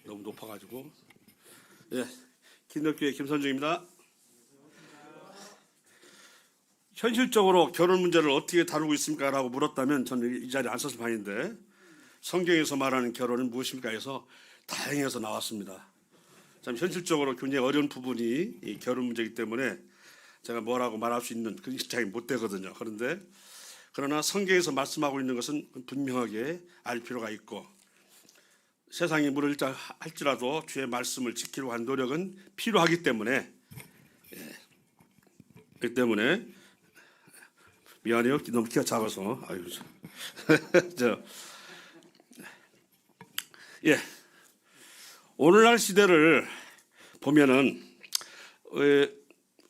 너무 높아가지고. 예, 기독교회 김선중입니다. 현실적으로 결혼 문제를 어떻게 다루고 있습니까? 라고 물었다면 저는 이 자리에 안 섰을 판인데, 성경에서 말하는 결혼은 무엇입니까? 해서 다양해서 나왔습니다. 참 현실적으로 굉장히 어려운 부분이 이 결혼 문제이기 때문에 제가 뭐라고 말할 수 있는 그런 입장이 못 되거든요. 그러나 성경에서 말씀하고 있는 것은 분명하게 알 필요가 있고, 세상이 무너질까 할지라도 주의 말씀을 지키려고 한 노력은 필요하기 때문에, 그렇기 때문에 미안해요. 너무 키가 작아서. 아유, 오늘날 시대를 보면은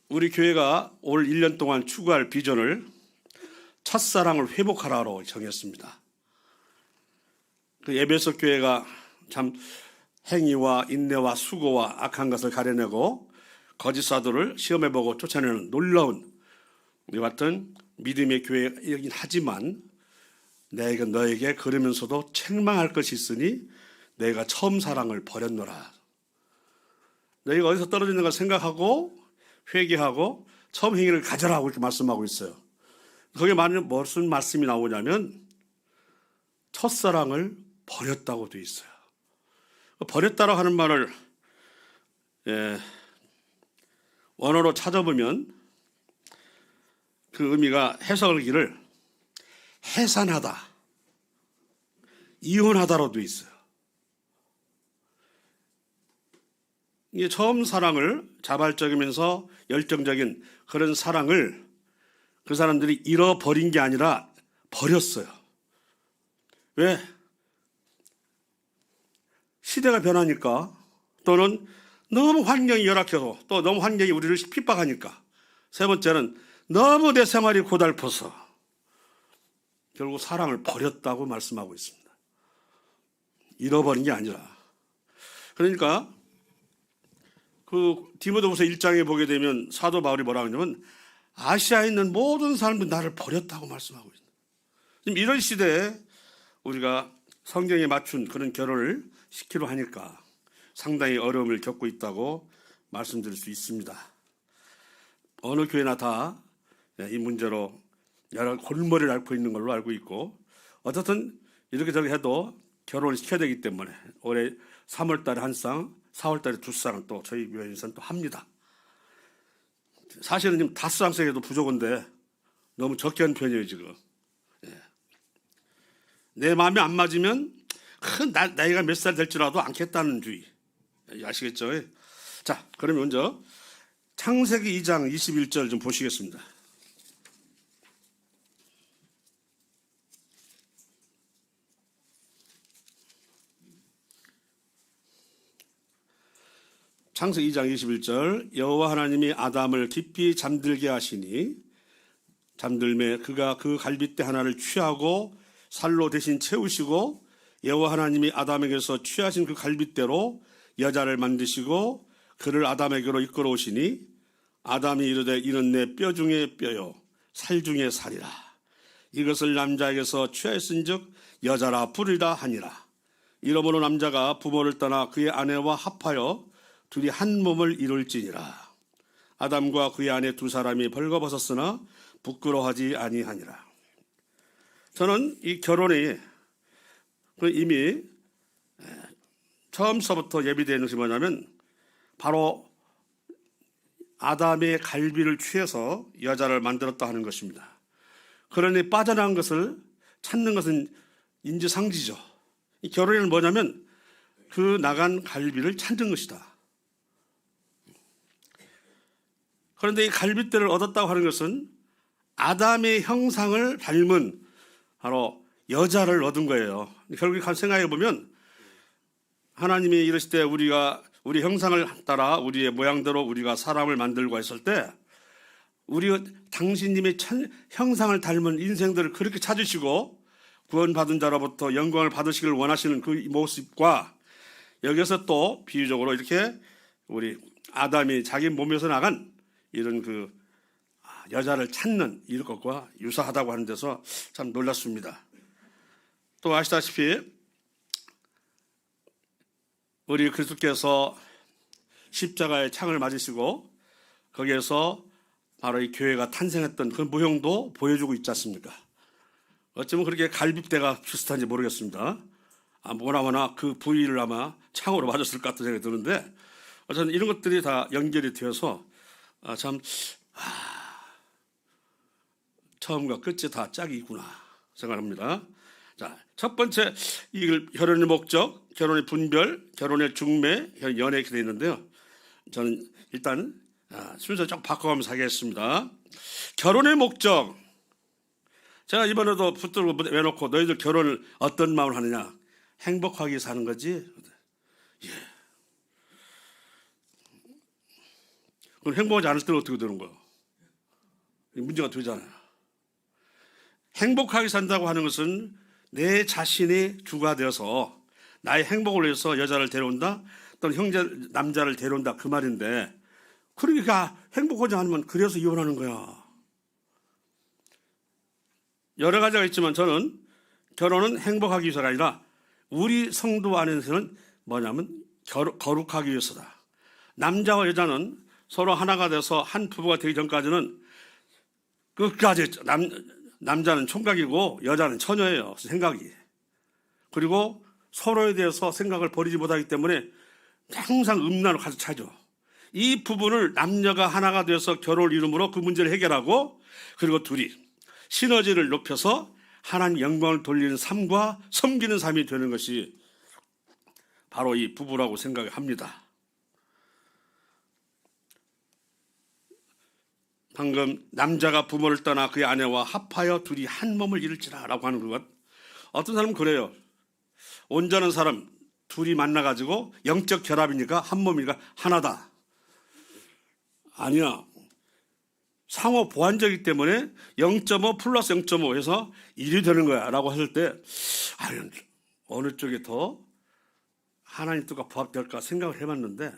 우리 교회가 올 1년 동안 추구할 비전을 첫사랑을 회복하라로 정했습니다. 그 에베소 교회가 참 행위와 인내와 수고와 악한 것을 가려내고 거짓 사도를 시험해보고 쫓아내는 놀라운 우리 같은 믿음의 교회이긴 하지만, 내가 너에게 그러면서도 책망할 것이 있으니 내가 처음 사랑을 버렸노라. 너희가 어디서 떨어지는가 생각하고 회개하고 처음 행위를 가져라고 이렇게 말씀하고 있어요. 거기에 무슨 말씀이 나오냐면 첫사랑을 버렸다고 되어 있어요. 버렸다라고 하는 말을 원어로 찾아보면 그 의미가 해석하기를 해산하다, 이혼하다로 되어 있어요. 이게 처음 사랑을 자발적이면서 열정적인 그런 사랑을 그 사람들이 잃어버린 게 아니라 버렸어요. 왜? 시대가 변하니까, 또는 너무 환경이 열악해서, 또 너무 환경이 우리를 핍박하니까, 세 번째는 너무 내 생활이 고달퍼서 결국 사랑을 버렸다고 말씀하고 있습니다. 잃어버린 게 아니라. 그러니까 그 디모데후서 1장에 보게 되면 사도 바울이 뭐라고 하냐면 아시아에 있는 모든 사람들이 나를 버렸다고 말씀하고 있습니다. 지금 이런 시대에 우리가 성경에 맞춘 그런 결혼을 시키려 하니까 상당히 어려움을 겪고 있다고 말씀드릴 수 있습니다. 어느 교회나 다 이 문제로 여러 골머리를 앓고 있는 걸로 알고 있고, 어쨌든 이렇게 저렇게 해도 결혼을 시켜야 되기 때문에 올해 3월 달에 한 쌍, 4월 달에 2쌍을 또 저희 교회에서는 또 합니다. 사실은 지금 5쌍씩 해도 부족한데 너무 적게 한 편이에요 지금. 내 마음에 안 맞으면 큰 나이가 몇 살 될지라도 않겠다는 주의. 아시겠죠? 자, 그러면 먼저 창세기 2장 21절 좀 보시겠습니다. 창세기 2장 21절, 여호와 하나님이 아담을 깊이 잠들게 하시니 잠들매 그가 그 갈빗대 하나를 취하고 살로 대신 채우시고 여호와 하나님이 아담에게서 취하신 그 갈빗대로 여자를 만드시고 그를 아담에게로 이끌어 오시니 아담이 이르되 이는 내 뼈 중에 뼈요 살 중에 살이라. 이것을 남자에게서 취하였은즉 여자라 부르리라 하니라. 이러므로 남자가 부모를 떠나 그의 아내와 합하여 둘이 한 몸을 이룰지니라. 아담과 그의 아내 두 사람이 벌거벗었으나 부끄러워하지 아니하니라. 저는 이 결혼이 이미 처음서부터 예비되는 것이 뭐냐면 바로 아담의 갈비를 취해서 여자를 만들었다 하는 것입니다. 그러니 빠져나간 것을 찾는 것은 인지상지죠. 이 결혼은 뭐냐면 그 나간 갈비를 찾는 것이다. 그런데 이 갈빗대를 얻었다고 하는 것은 아담의 형상을 닮은 바로 여자를 얻은 거예요. 결국 생각해 보면 하나님이 이르실 때 우리가 우리 형상을 따라 우리의 모양대로 우리가 사람을 만들고 했을 때 당신님의 형상을 닮은 인생들을 그렇게 찾으시고 구원받은 자로부터 영광을 받으시길 원하시는 그 모습과 여기서 또 비유적으로 이렇게 우리 아담이 자기 몸에서 나간 이런 그 여자를 찾는 이런 것과 유사하다고 하는 데서 참 놀랐습니다. 또 아시다시피 우리 그리스도께서 십자가의 창을 맞으시고 거기에서 바로 이 교회가 탄생했던 그 모형도 보여주고 있지 않습니까? 어쩌면 그렇게 갈빗대가 비슷한지 모르겠습니다. 뭐나마나 그 부위를 아마 창으로 맞았을 것 같은 생각이 드는데 저는 이런 것들이 다 연결이 되어서 처음과 끝이 다 짝이 있구나 생각합니다. 자, 첫 번째 이 결혼의 목적, 결혼의 분별, 결혼의 중매, 연애 이렇게 되어 있는데요. 저는 일단 순서 좀 바꿔가면서 하겠습니다. 결혼의 목적. 제가 이번에도 붙들고 내놓고 너희들 결혼을 어떤 마음을 하느냐? 행복하게 위해서 하는 거지. 예. 그럼 행복하지 않을 때는 어떻게 되는 거예요? 문제가 되잖아요. 행복하게 산다고 하는 것은 내 자신이 주가 되어서 나의 행복을 위해서 여자를 데려온다 또는 형제 남자를 데려온다 그 말인데 그러니까 행복하지 않으면 그래서 이혼하는 거야. 여러 가지가 있지만 저는 결혼은 행복하기 위해서가 아니라 우리 성도 안에서는 뭐냐면 거룩하기 위해서다. 남자와 여자는 서로 하나가 돼서 한 부부가 되기 전까지는 끝까지 남자는 총각이고 여자는 처녀예요. 생각이. 그리고 서로에 대해서 생각을 버리지 못하기 때문에 항상 음란을 가득 차죠. 이 부분을 남녀가 하나가 되어서 결혼을 이룸으로 그 문제를 해결하고 그리고 둘이 시너지를 높여서 하나님 영광을 돌리는 삶과 섬기는 삶이 되는 것이 바로 이 부부라고 생각합니다. 방금 남자가 부모를 떠나 그의 아내와 합하여 둘이 한 몸을 이룰지라 라고 하는 것. 어떤 사람은 그래요. 온전한 사람 둘이 만나가지고 영적 결합이니까 한 몸이니까 하나다. 아니야. 상호 보완적이기 때문에 0.5 플러스 0.5 해서 1이 되는 거야 라고 했을 때 어느 쪽이 더 하나님 뜻과 부합될까 생각을 해봤는데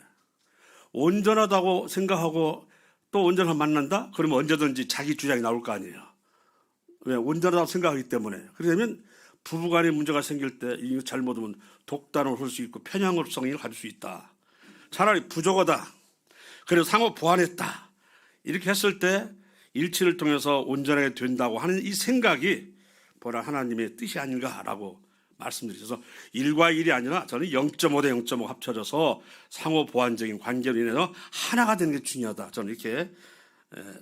온전하다고 생각하고 또 온전한 만난다? 그러면 언제든지 자기 주장이 나올 거 아니에요. 왜? 온전하다고 생각하기 때문에. 그러면 부부간에 문제가 생길 때 이게 잘못하면 독단을 할 수 있고 편향성을 가질 수 있다. 차라리 부족하다. 그래서 상호 보완했다. 이렇게 했을 때 일치를 통해서 온전하게 된다고 하는 이 생각이 보라 하나님의 뜻이 아닌가라고 말씀드려서 1과 1이 아니라 저는 0.5 대 0.5 합쳐져서 상호 보완적인 관계로 인해서 하나가 되는 게 중요하다. 저는 이렇게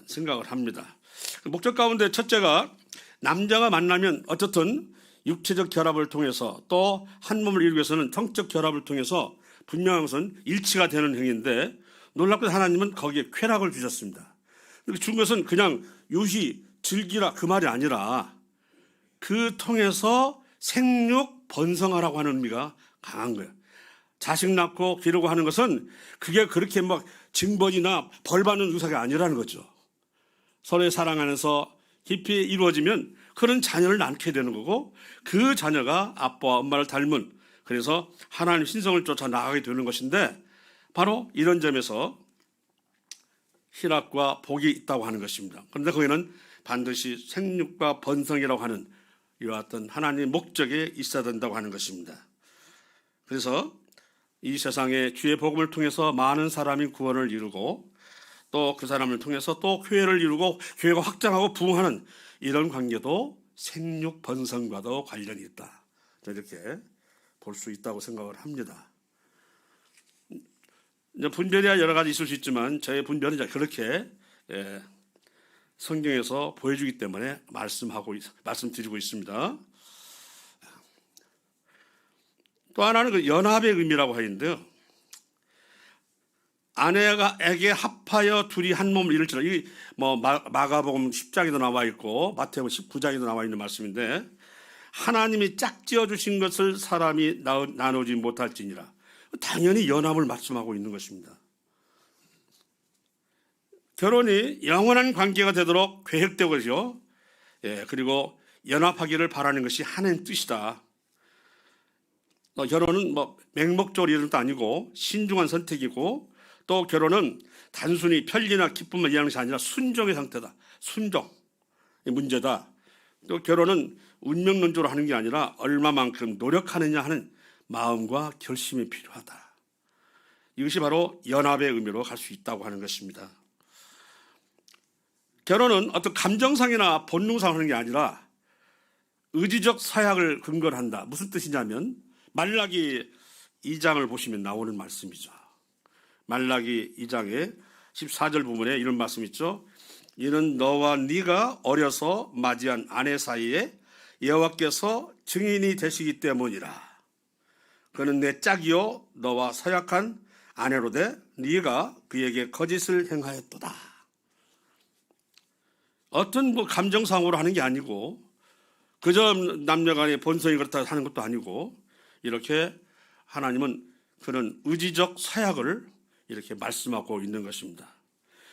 생각을 합니다. 목적 가운데 첫째가 남자가 만나면 어쨌든 육체적 결합을 통해서 또 한 몸을 이루기 위해서는 성적 결합을 통해서 분명한 것은 일치가 되는 행위인데 놀랍게도 하나님은 거기에 쾌락을 주셨습니다. 준 것은 그냥 유희, 즐기라 그 말이 아니라 그 통해서 생육, 번성하라고 하는 의미가 강한 거예요. 자식 낳고 기르고 하는 것은 그게 그렇게 막 징벌이나 벌 받는 의사가 아니라는 거죠. 서로의 사랑 안에서 깊이 이루어지면 그런 자녀를 낳게 되는 거고 그 자녀가 아빠와 엄마를 닮은 그래서 하나님 신성을 쫓아 나가게 되는 것인데 바로 이런 점에서 희락과 복이 있다고 하는 것입니다. 그런데 거기는 반드시 생육과 번성이라고 하는 이와 같은 하나님의 목적에 있어야 된다고 하는 것입니다. 그래서 이 세상에 주의 복음을 통해서 많은 사람이 구원을 이루고 또 그 사람을 통해서 또 교회를 이루고 교회가 확장하고 부흥하는 이런 관계도 생육 번성과도 관련이 있다. 이렇게 볼 수 있다고 생각을 합니다. 분별이야 여러 가지 있을 수 있지만 저의 분별은 그렇게 성경에서 보여주기 때문에 말씀드리고 있습니다. 또 하나는 그 연합의 의미라고 하는데요. 아내에게 합하여 둘이 한 몸을 이룰지라. 이 마가복음 10장에도 나와 있고 마태복음 19장에도 나와 있는 말씀인데 하나님이 짝지어 주신 것을 사람이 나누지 못할지니라. 당연히 연합을 말씀하고 있는 것입니다. 결혼이 영원한 관계가 되도록 계획되고 그러죠. 그리고 연합하기를 바라는 것이 하나님의 뜻이다. 결혼은 맹목적으로 이런 것도 아니고 신중한 선택이고 또 결혼은 단순히 편리나 기쁨을 이해하는 것이 아니라 순종의 상태다. 순종의 문제다. 또 결혼은 운명론적으로 하는 게 아니라 얼마만큼 노력하느냐 하는 마음과 결심이 필요하다. 이것이 바로 연합의 의미로 갈 수 있다고 하는 것입니다. 결혼은 어떤 감정상이나 본능상 하는 게 아니라 의지적 사약을 근거로 한다. 무슨 뜻이냐면 말라기 2장을 보시면 나오는 말씀이죠. 말라기 2장의 14절 부분에 이런 말씀 있죠. 이는 너와 네가 어려서 맞이한 아내 사이에 여호와께서 증인이 되시기 때문이라. 그는 내 짝이요 너와 서약한 아내로되 네가 그에게 거짓을 행하였도다. 어떤 감정상으로 하는 게 아니고 그저 남녀간의 본성이 그렇다 하는 것도 아니고 이렇게 하나님은 그런 의지적 서약을 이렇게 말씀하고 있는 것입니다.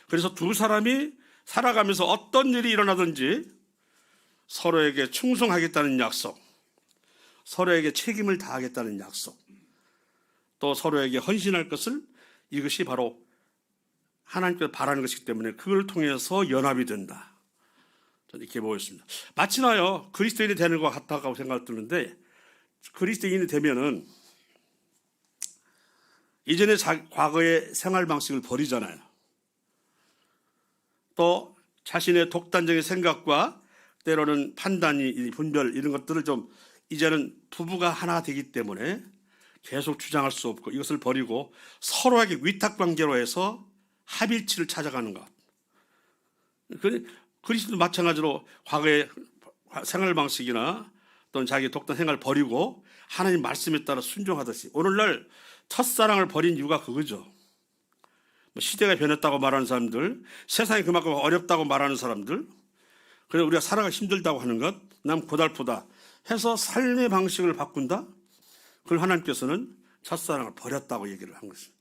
그래서 두 사람이 살아가면서 어떤 일이 일어나든지 서로에게 충성하겠다는 약속, 서로에게 책임을 다하겠다는 약속, 또 서로에게 헌신할 것을 이것이 바로 하나님께서 바라는 것이기 때문에 그걸 통해서 연합이 된다. 저는 이렇게 보였습니다. 마치나요 그리스도인이 되는 것 같다고 생각이 드는데 그리스도인이 되면은 이전의 과거의 생활 방식을 버리잖아요. 또 자신의 독단적인 생각과 때로는 판단이 분별 이런 것들을 좀 이제는 부부가 하나 되기 때문에 계속 주장할 수 없고 이것을 버리고 서로에게 위탁관계로 해서 합일치를 찾아가는 것. 그리스도도 마찬가지로 과거의 생활 방식이나 또는 자기 독단 생활을 버리고 하나님 말씀에 따라 순종하듯이 오늘날 첫사랑을 버린 이유가 그거죠. 시대가 변했다고 말하는 사람들, 세상이 그만큼 어렵다고 말하는 사람들, 그래서 우리가 살아가기 힘들다고 하는 것, 남 고달프다 해서 삶의 방식을 바꾼다? 그걸 하나님께서는 첫사랑을 버렸다고 얘기를 한 것입니다.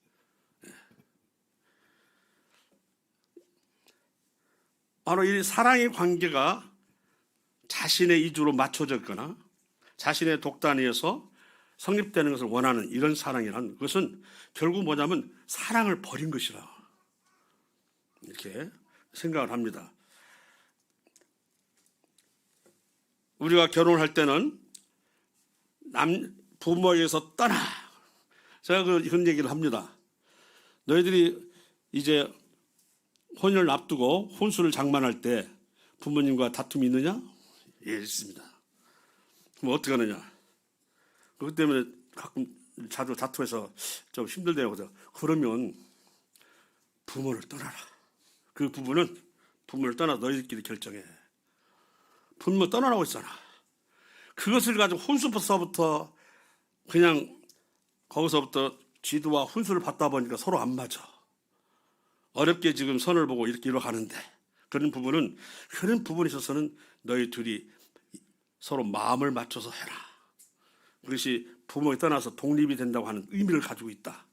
바로 이 사랑의 관계가 자신의 이주로 맞춰져 있거나 자신의 독단위에서 성립되는 것을 원하는 이런 사랑이란 것은 결국 뭐냐면 사랑을 버린 것이라 이렇게 생각을 합니다. 우리가 결혼을 할 때는 부모에게서 떠나. 제가 그런 얘기를 합니다. 너희들이 이제 혼인을 앞두고 혼수를 장만할 때 부모님과 다툼이 있느냐? 예, 있습니다. 그럼 어떻게 하느냐? 그것 때문에 가끔 자주 다투해서 좀 힘들대요. 그러면 부모를 떠나라. 그 부부는 부모를 떠나 너희들끼리 결정해. 부모 떠나라고 했잖아. 그것을 가지고 혼수부터 그냥 거기서부터 지도와 훈수를 받다 보니까 서로 안 맞아. 어렵게 지금 선을 보고 이렇게 이뤄가는데 그런 부분에 있어서는 너희 둘이 서로 마음을 맞춰서 해라. 그것이 부모에 떠나서 독립이 된다고 하는 의미를 가지고 있다.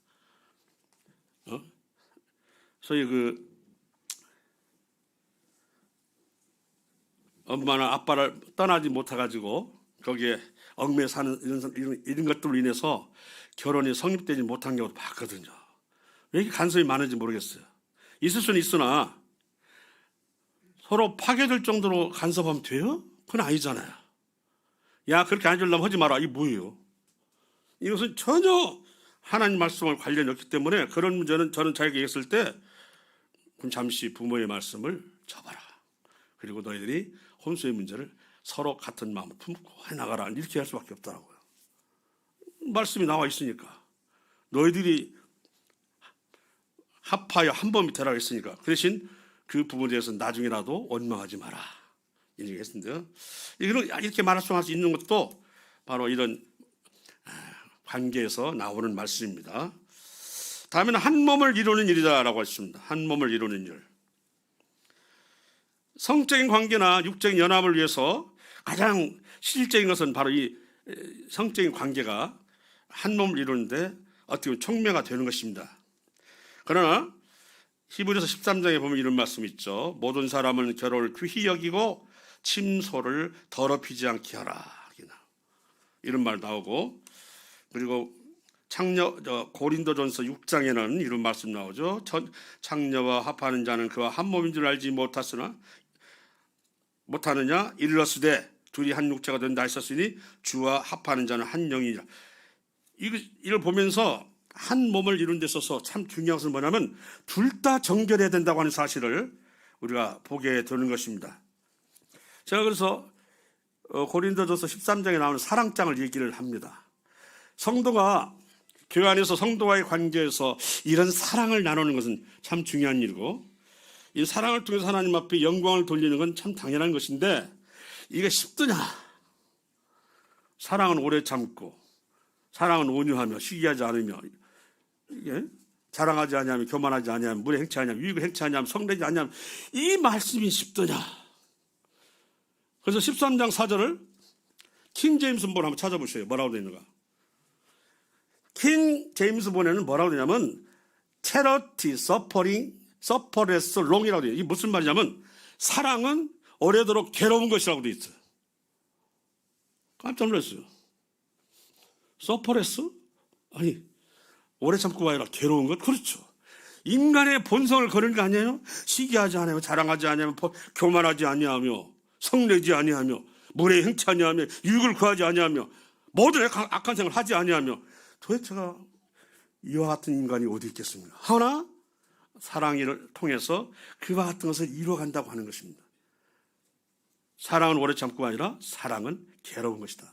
소위 엄마나 아빠를 떠나지 못해가지고 거기에 얽매여 사는 이런 것들로 인해서 결혼이 성립되지 못한 경우도 봤거든요. 왜 이렇게 간섭이 많은지 모르겠어요. 있을 수는 있으나 서로 파괴될 정도로 간섭하면 돼요? 그건 아니잖아요. 야, 그렇게 안 해주려면 하지 마라. 이게 뭐예요? 이것은 전혀 하나님 말씀과 관련이 없기 때문에 그런 문제는 저는 자기가 얘기했을 때 그럼 잠시 부모의 말씀을 접어라. 그리고 너희들이 혼수의 문제를 서로 같은 마음을 품고 해나가라. 이렇게 할 수밖에 없더라고요. 말씀이 나와 있으니까. 너희들이 합하여 한 몸이 되라고 했으니까. 그 대신 그 부분에 대해서 나중에라도 원망하지 마라. 이렇게 했는데요. 이렇게 말할 수 있는 것도 바로 이런 관계에서 나오는 말씀입니다. 다음에는 한 몸을 이루는 일이다라고 했습니다. 한 몸을 이루는 일. 성적인 관계나 육적인 연합을 위해서 가장 실질적인 것은 바로 이 성적인 관계가 한 몸을 이루는데 어떻게 보면 촉매가 되는 것입니다. 그러나 히브리서 13장에 보면 이런 말씀이 있죠. 모든 사람은 결혼을 귀히 여기고 침소를 더럽히지 않게 하라. 이런 말 나오고 그리고 고린도전서 6장에는 이런 말씀 나오죠. 창녀와 합하는 자는 그와 한 몸인 줄 알지 못하느냐? 일러스되 둘이 한 육체가 된다 하셨으니 주와 합하는 자는 한 영이니라. 이걸 보면서 한 몸을 이루는 데 있어서 참 중요한 것은 뭐냐면 둘 다 정결해야 된다고 하는 사실을 우리가 보게 되는 것입니다. 제가 그래서 고린도전서 13장에 나오는 사랑장을 얘기를 합니다. 성도가 교회 안에서 성도와의 관계에서 이런 사랑을 나누는 것은 참 중요한 일이고, 이 사랑을 통해서 하나님 앞에 영광을 돌리는 건 참 당연한 것인데, 이게 쉽더냐? 사랑은 오래 참고, 사랑은 온유하며 시기하지 않으며, 이게 자랑하지 않으면, 교만하지 않으면, 물에 행치하냐면, 유익을 행치하냐면, 성내지 않으면, 이 말씀이 쉽더냐? 그래서 13장 4절을 킹 제임스 본 한번 찾아보세요. 뭐라고 되어 있는가? 킹 제임스 본에는 뭐라고 되냐면 charity suffereth long이라고 돼요. 이게 무슨 말이냐면 사랑은 오래도록 괴로운 것이라고 되어 있어요. 깜짝 놀랐어요. suffereth? 아니, 오래 참고 아니라 괴로운 것? 그렇죠. 인간의 본성을 거는 거 아니에요? 시기하지 않으며, 자랑하지 않으며, 교만하지 아니하며, 성내지 아니하며, 물에 행치 아니하며, 유익을 구하지 아니하며, 모든 악한 생각을 하지 아니하며, 도대체가 이와 같은 인간이 어디 있겠습니까? 하나 사랑을 통해서 그와 같은 것을 이루어간다고 하는 것입니다. 사랑은 오래 참고가 아니라 사랑은 괴로운 것이다.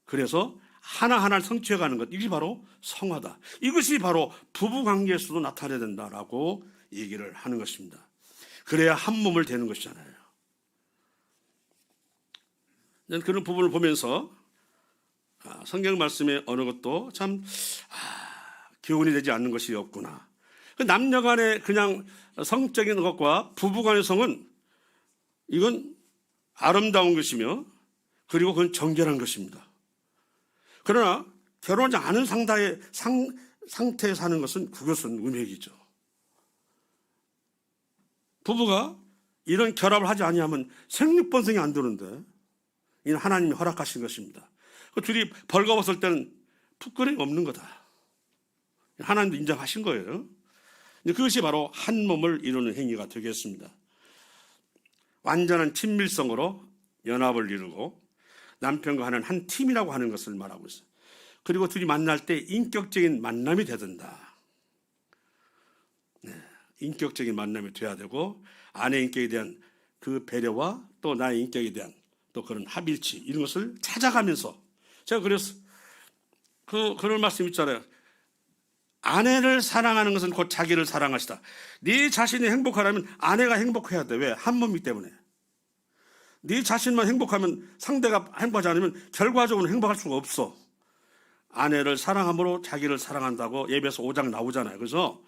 그래서 하나하나를 성취해가는 것, 이게 바로 성화다. 이것이 바로 부부관계에서도 나타나야 된다라고 얘기를 하는 것입니다. 그래야 한 몸을 되는 것이잖아요. 저는 그런 부분을 보면서 성경 말씀의 어느 것도 참 교훈이 되지 않는 것이 없구나. 남녀 간의 그냥 성적인 것과 부부 간의 성은 이건 아름다운 것이며 그리고 그건 정결한 것입니다. 그러나 결혼하지 않은 상태에 사는 것은 그것은 음행이죠. 부부가 이런 결합을 하지 아니하면 생육번성이 안 되는데 이는 하나님이 허락하신 것입니다. 그 둘이 벌거벗을 때는 풋거림이 없는 거다. 하나님도 인정하신 거예요. 그것이 바로 한 몸을 이루는 행위가 되겠습니다. 완전한 친밀성으로 연합을 이루고 남편과 하는 한 팀이라고 하는 것을 말하고 있어요. 그리고 둘이 만날 때 인격적인 만남이 되든다. 인격적인 만남이 돼야 되고 아내의 인격에 대한 그 배려와 또 나의 인격에 대한 또 그런 합일치 이런 것을 찾아가면서 제가 그래서 그런 말씀 있잖아요. 아내를 사랑하는 것은 곧 자기를 사랑하시다. 네 자신이 행복하려면 아내가 행복해야 돼. 왜? 한 몸이기 때문에. 네 자신만 행복하면 상대가 행복하지 않으면 결과적으로 행복할 수가 없어. 아내를 사랑함으로 자기를 사랑한다고 예배에서 5장 나오잖아요. 그래서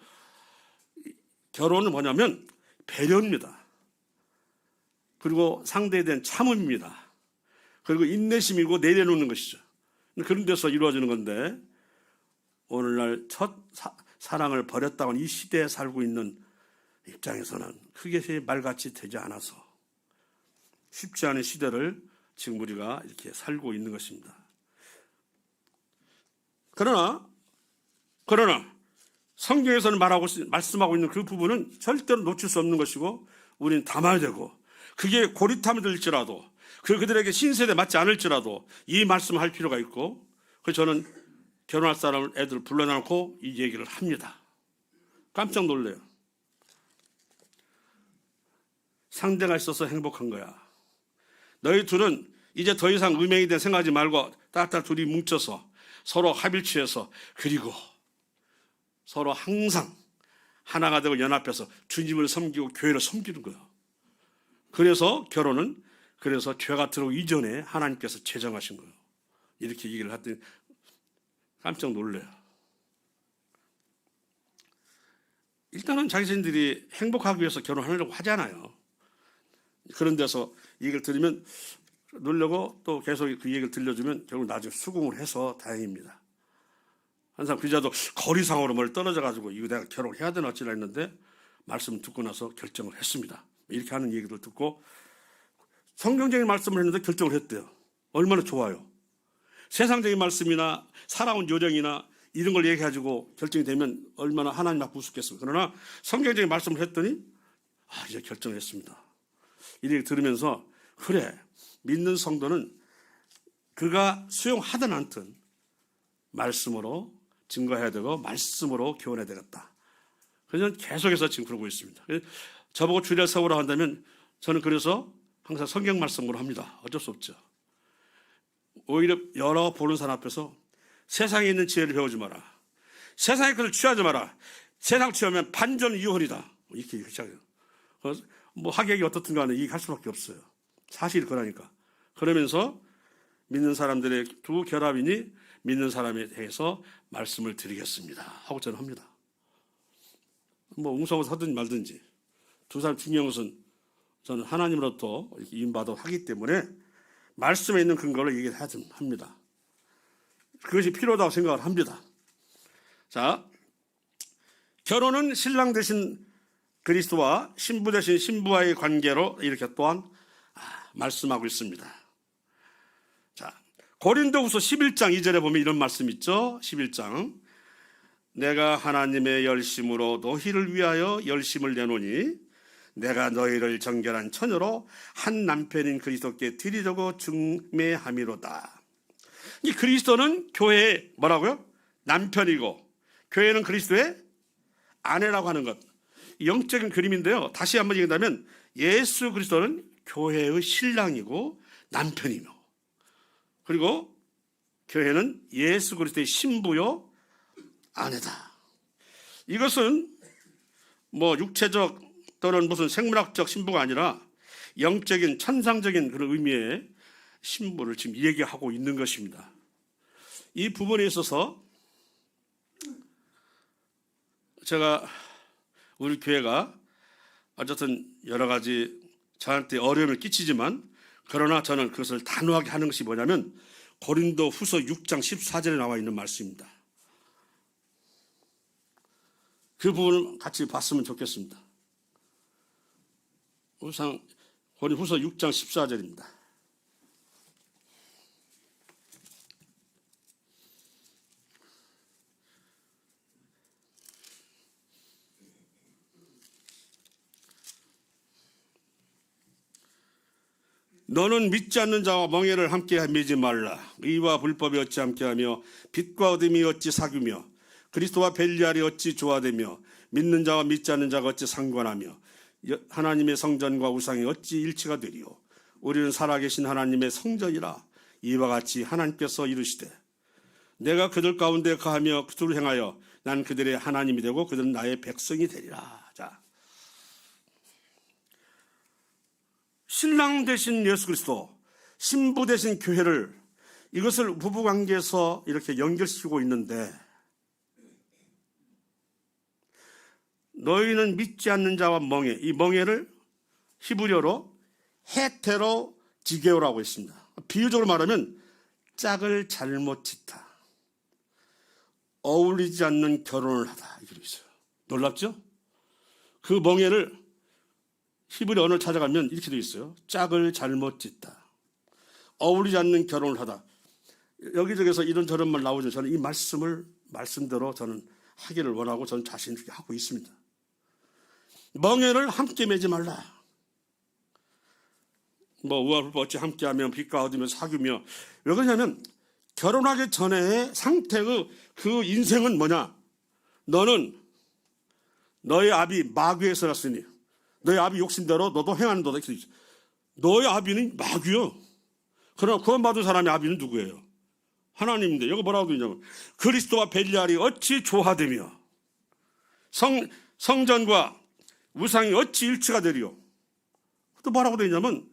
결혼은 뭐냐면 배려입니다. 그리고 상대에 대한 참음입니다. 그리고 인내심이고 내려놓는 것이죠. 그런 데서 이루어지는 건데 오늘날 첫 사랑을 버렸다고 하는 이 시대에 살고 있는 입장에서는 그게 말같이 되지 않아서 쉽지 않은 시대를 지금 우리가 이렇게 살고 있는 것입니다. 그러나 성경에서는 말씀하고 있는 그 부분은 절대로 놓칠 수 없는 것이고 우리는 담아야 되고 그게 고리탐이 될지라도 그들에게 신세대 맞지 않을지라도 이 말씀을 할 필요가 있고 그래서 저는 결혼할 사람을 애들 불러놓고 이 얘기를 합니다. 깜짝 놀래요. 상대가 있어서 행복한 거야. 너희 둘은 이제 더 이상 음행에 대한 생각하지 말고 따뜻한 둘이 뭉쳐서 서로 합일치해서 그리고 서로 항상 하나가 되고 연합해서 주님을 섬기고 교회를 섬기는 거예요. 그래서 결혼은 그래서 죄가 들어오기 이전에 하나님께서 제정하신 거예요. 이렇게 얘기를 했더니 깜짝 놀래요. 일단은 자기들이 행복하기 위해서 결혼하려고 하잖아요. 그런 데서 얘기를 들으면 놀려고 또 계속 그 얘기를 들려주면 결국 나중에 수긍을 해서 다행입니다. 항상 기자도 거리상으로 멀리 떨어져가지고 이거 내가 결혼해야 되나 어찌나 했는데 말씀을 듣고 나서 결정을 했습니다. 이렇게 하는 얘기를 듣고 성경적인 말씀을 했는데 결정을 했대요. 얼마나 좋아요. 세상적인 말씀이나 살아온 요령이나 이런 걸 얘기해가지고 결정이 되면 얼마나 하나님 앞에 우습겠어요. 그러나 성경적인 말씀을 했더니 이제 결정했습니다. 이 얘기 들으면서 그래 믿는 성도는 그가 수용하든 않든 말씀으로 증거해야 되고 말씀으로 교훈해야 되겠다. 그래서 저는 계속해서 지금 그러고 있습니다. 저보고 주일에 세우라 한다면 저는 그래서 항상 성경 말씀으로 합니다. 어쩔 수 없죠. 오히려 여러 보는 사람 앞에서 세상에 있는 지혜를 배우지 마라. 세상의 것을 취하지 마라. 세상 취하면 반전 이혼이다. 이렇게 시작해요. 뭐 하객이 어떻든 간에 이익할 수밖에 없어요. 사실이 그러니까. 그러면서 믿는 사람들의 두 결합이니 믿는 사람에 대해서 말씀을 드리겠습니다 하고 저는 합니다. 뭐 웅성을 하든지 말든지 두 사람 중요한 것은 저는 하나님으로부터 임받아 하기 때문에 말씀에 있는 근거를 얘기를 합니다. 그것이 필요하다고 생각을 합니다. 자, 결혼은 신랑 되신 그리스도와 신부 되신 신부와의 관계로 이렇게 또한 말씀하고 있습니다. 자, 고린도후서 11장 2절에 보면 이런 말씀 있죠. 11장 내가 하나님의 열심으로 너희를 위하여 열심을 내노니 내가 너희를 정결한 처녀로 한 남편인 그리스도께 드리려고 중매함이로다. 이 그리스도는 교회의 뭐라고요? 남편이고 교회는 그리스도의 아내라고 하는 것. 영적인 그림인데요. 다시 한번 얘기한다면 예수 그리스도는 교회의 신랑이고 남편이며 그리고 교회는 예수 그리스도의 신부요 아내다. 이것은 뭐 육체적 또는 무슨 생물학적 신부가 아니라 영적인 천상적인 그런 의미의 신부를 지금 얘기하고 있는 것입니다. 이 부분에 있어서 제가 우리 교회가 어쨌든 여러 가지 저한테 어려움을 끼치지만 그러나 저는 그것을 단호하게 하는 것이 뭐냐면 고린도 후서 6장 14절에 나와 있는 말씀입니다. 그 부분을 같이 봤으면 좋겠습니다. 우선 고린도 후서 6장 14절입니다. 너는 믿지 않는 자와 멍에를 함께 매지 말라. 의와 불법이 어찌 함께하며 빛과 어둠이 어찌 사귀며 그리스도와 벨리알이 어찌 조화되며 믿는 자와 믿지 않는 자가 어찌 상관하며 하나님의 성전과 우상이 어찌 일치가 되리요. 우리는 살아계신 하나님의 성전이라. 이와 같이 하나님께서 이르시되 내가 그들 가운데 거하며 그들을 행하여 난 그들의 하나님이 되고 그들은 나의 백성이 되리라. 자, 신랑 되신 예수 그리스도, 신부 되신 교회를 이것을 부부관계에서 이렇게 연결시키고 있는데 너희는 믿지 않는 자와 멍에, 이 멍에를 히브리어로 헤테로 지게오라고 했습니다. 비유적으로 말하면 짝을 잘못 짓다, 어울리지 않는 결혼을 하다, 이렇게 있어요. 놀랍죠? 그 멍에를 히브리 언어를 찾아가면 이렇게 되어 있어요. 짝을 잘못 짓다, 어울리지 않는 결혼을 하다. 여기저기서 이런저런 말 나오죠. 저는 이 말씀대로 저는 하기를 원하고 저는 자신 있게 하고 있습니다. 멍에를 함께 매지 말라. 뭐 우와 불법 어찌 함께하며 빛과 어둠을 사귀며. 왜 그러냐면 결혼하기 전에 상태의 그 인생은 뭐냐? 너는 너의 아비 마귀에서 났으니 너의 아비 욕심대로 너도 행하는 도다. 너의 아비는 마귀요. 그러나 구원받은 사람의 아비는 누구예요? 하나님인데 여기 뭐라고 되어 있냐면 그리스도와 벨리알이 어찌 조화되며 성전과 우상이 어찌 일치가 되리요. 또 뭐라고 되어 있냐면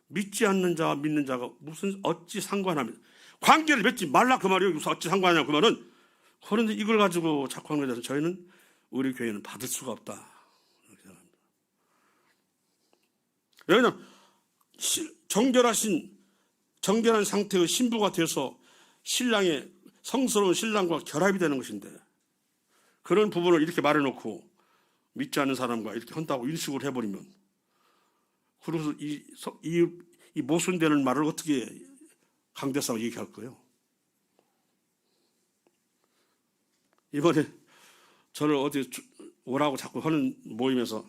믿지 않는 자와 믿는 자가 무슨 어찌 상관하며 관계를 맺지 말라 그 말이에요. 무슨 어찌 상관하냐 그 말은. 그런데 이걸 가지고 자꾸 하는 것에 대해서 저희는 우리 교회는 받을 수가 없다 이렇게 생각합니다. 왜냐하면 정결한 상태의 신부가 돼서 신랑의 성스러운 신랑과 결합이 되는 것인데 그런 부분을 이렇게 말해놓고 믿지 않는 사람과 이렇게 한다고 인식을 해버리면 그래서 이 모순되는 말을 어떻게 강대사가 얘기할 거예요? 이번에 저를 어디 오라고 자꾸 하는 모임에서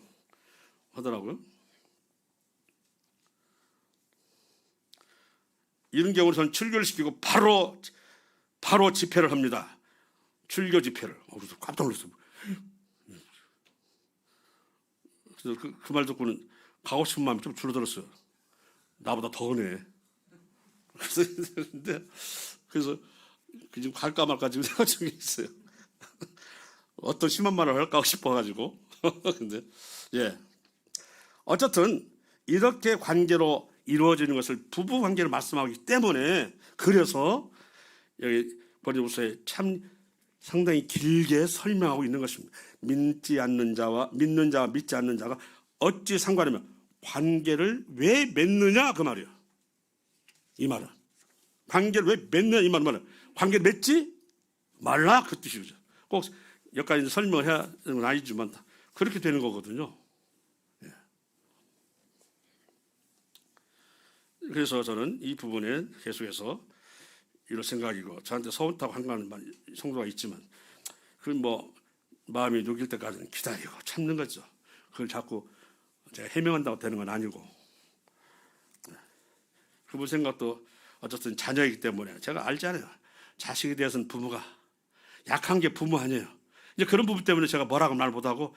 하더라고요. 이런 경우는 저는 출교를 시키고 바로 집회를 합니다. 출교 집회를. 그래서 깜짝 놀랐어요. 그래서 그 말 듣고는 가고 싶은 마음이 좀 줄어들었어요. 나보다 더 오네. 그래서 지금 갈까 말까 지금 생각 중에 있어요. 어떤 심한 말을 할까 싶어가지고. 근데 예, 어쨌든 이렇게 관계로 이루어지는 것을 부부 관계를 말씀하기 때문에, 그래서 여기 고린도후서에 참 상당히 길게 설명하고 있는 것입니다. 믿지 않는 자와 믿는 자와 믿지 않는 자가 어찌 상관이며 관계를 왜 맺느냐 그 말이에요. 이 말은 관계를 왜 맺느냐 이 말은 관계를 맺지 말라 그 뜻이죠. 꼭 여기까지 설명을 해야 되는 건 아니지만 그렇게 되는 거거든요. 예. 그래서 저는 이 부분에 계속해서 이런 생각이고, 저한테 서운하고 한가하는 성도가 있지만 그 뭐 마음이 녹일 때까지는 기다리고 참는 거죠. 그걸 자꾸 제가 해명한다고 되는 건 아니고, 그분 생각도 어쨌든 자녀이기 때문에 제가 알잖아요. 자식에 대해서는 부모가 약한 게 부모 아니에요. 이제 그런 부분 때문에 제가 뭐라고 말 못하고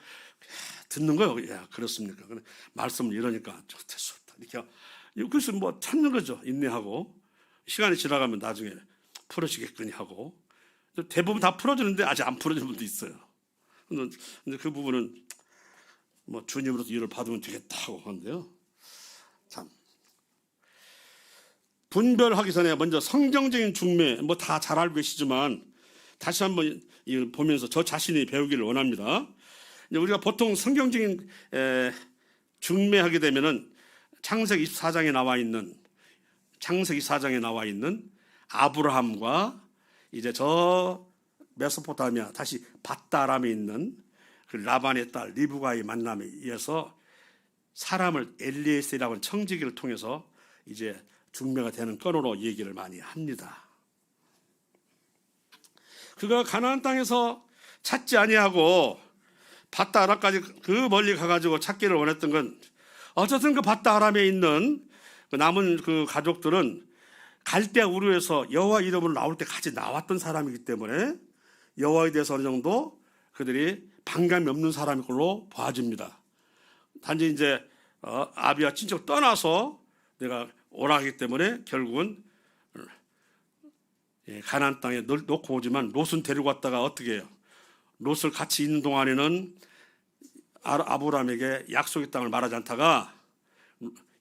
듣는 거예요. 야, 그렇습니까? 말씀을 이러니까 될 수 없다. 이렇게 그래서 뭐 참는 거죠. 인내하고 시간이 지나가면 나중에 풀어지겠거니 하고, 대부분 다 풀어지는데 아직 안 풀어지는 분도 있어요. 근데 그 부분은 뭐 주님으로서 일을 받으면 되겠다 하고 하는데요. 참 분별하기 전에 먼저 성경적인 중매 뭐 다 잘 알고 계시지만 다시 한번 이걸 보면서 저 자신이 배우기를 원합니다. 우리가 보통 성경적인 중매하게 되면은 창세기 24장에 나와 있는 아브라함과 이제 저 메소포타미아 다시 밧다람에 있는 그 라반의 딸 리브가의 만남에 의해서 사람을 엘리에셀이라고 하는 청지기를 통해서 이제 중매가 되는 건으로 얘기를 많이 합니다. 그가 가나안 땅에서 찾지 아니하고 밧다아람까지 그 멀리 가가지고 찾기를 원했던 건, 어쨌든 그 밧다아람에 있는 그 남은 그 가족들은 갈대아 우르에서 여호와 이름으로 나올 때 같이 나왔던 사람이기 때문에 여호와에 대해서 어느 정도 그들이 반감이 없는 사람인 걸로 봐집니다. 단지 이제 아비와 친척 떠나서 내가 오라 하기 때문에 결국은 가나안 땅에 놓고 오지만 롯은 데리고 왔다가 어떻게 해요? 롯을 같이 있는 동안에는 아브라함에게 약속의 땅을 말하지 않다가,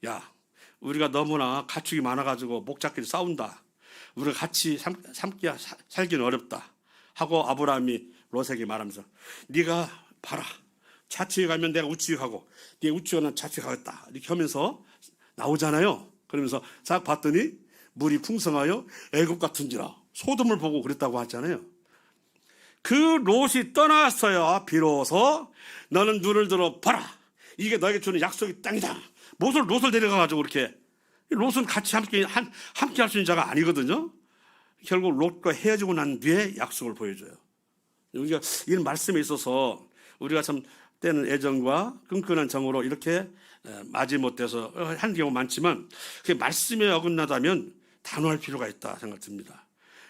야, 우리가 너무나 가축이 많아가지고 목잡기를 싸운다. 우리가 같이 살기는 어렵다 하고 아브라함이 롯에게 말하면서, 네가 봐라, 좌측에 가면 내가 우측에 가고 네가 우측에 가면 좌측에 가겠다 이렇게 하면서 나오잖아요. 그러면서 싹 봤더니 물이 풍성하여 애굽 같은지라 소돔을 보고 그랬다고 하잖아요. 그 롯이 떠났어야 비로소 너는 눈을 들어 봐라, 이게 너에게 주는 약속의 땅이다. 무엇을 롯을 데려가가지고 이렇게, 롯은 같이 함께 할 수 있는 자가 아니거든요. 결국 롯과 헤어지고 난 뒤에 약속을 보여줘요. 우리가 이런 말씀에 있어서 우리가 참 때는 애정과 끈끈한 정으로 이렇게 마지못해서 한 경우 많지만, 그게 말씀에 어긋나다면 단호할 필요가 있다 생각 듭니다.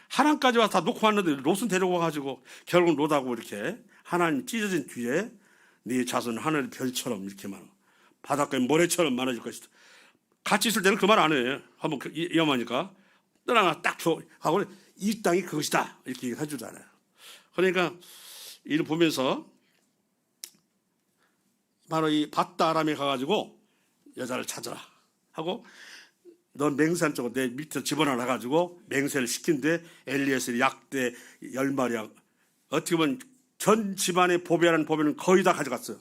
하나님까지 와서 다 놓고 왔는데 롯은 데리고 와가지고 결국 롯하고 이렇게 하나님 찢어진 뒤에 네 자손은 하늘의 별처럼 이렇게 많아, 바닷가의 모래처럼 많아질 것이다. 같이 있을 때는 그 말 안 해요. 한번 위험하니까 떠나가 딱 하고 이 땅이 그것이다 이렇게 해주잖아요. 그러니까 이를 보면서 바로 이 밧다아람에 가가지고 여자를 찾아라 하고, 넌 맹세한 쪽으로 내 밑에 집어넣어 가지고 맹세를 시킨데 엘리에셀이 약대 10마리, 어떻게 보면 전 집안의 보배라는 보배는 거의 다 가져갔어요.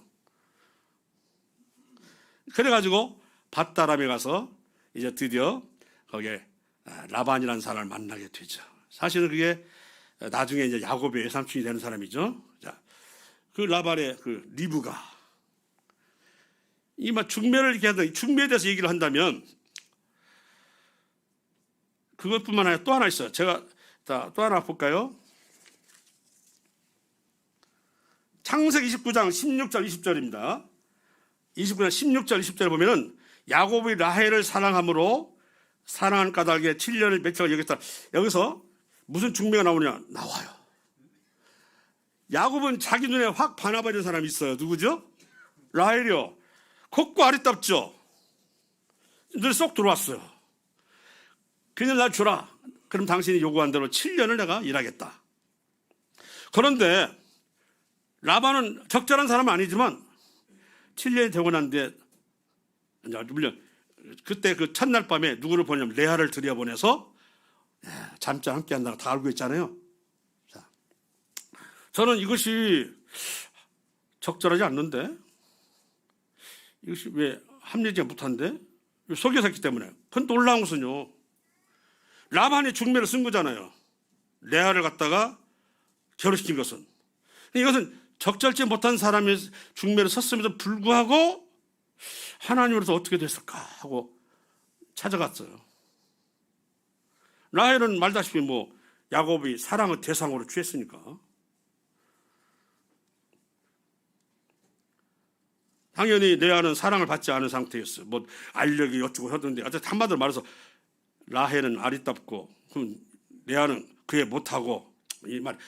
그래가지고 밧다아람에 가서 이제 드디어 거기에 라반이라는 사람을 만나게 되죠. 사실은 그게 나중에 이제 야곱의 외삼촌이 되는 사람이죠. 자, 그 라반의 그 리브가 이 막 중매를 이렇게 한다. 중매에 대해서 얘기를 한다면 그것뿐만 아니라 또 하나 있어요. 제가 또 하나 볼까요? 창세기 29장 16절 20절입니다. 29장 16절 20절에 보면은 야곱이 라헬을 사랑함으로 사랑한 까닭에 7년을 맺혀가 여기서 무슨 중매가 나오냐? 나와요. 야곱은 자기 눈에 확 반해버린 사람이 있어요. 누구죠? 라헬이요. 곱고 아리답죠. 눈에 쏙 들어왔어요. 그냥 날 주라. 그럼 당신이 요구한 대로 7년을 내가 일하겠다. 그런데 라반은 적절한 사람은 아니지만 7년이 되고 난 뒤에 물론 그때 그 첫날 밤에 누구를 보냐면 레아를 들여보내서 잠자 함께 한다고 다 알고 있잖아요. 자, 저는 이것이 적절하지 않는데 이것이 왜 합리적이 못한데 속여서 했기 때문에. 그건 놀라운 것은요, 라반이 중매를 쓴 거잖아요. 레아를 갖다가 결혼시킨 것은. 이것은 적절치 못한 사람이 중매를 섰음에도 불구하고 하나님으로서 어떻게 됐을까 하고 찾아갔어요. 라헬은 말다시피 야곱이 사랑의 대상으로 취했으니까. 당연히 레아는 사랑을 받지 않은 상태였어요. 알력이 어쩌고 하던데, 한마디로 말해서 라헬은 아리답고, 그럼 레아는 그에 못하고, 이 말,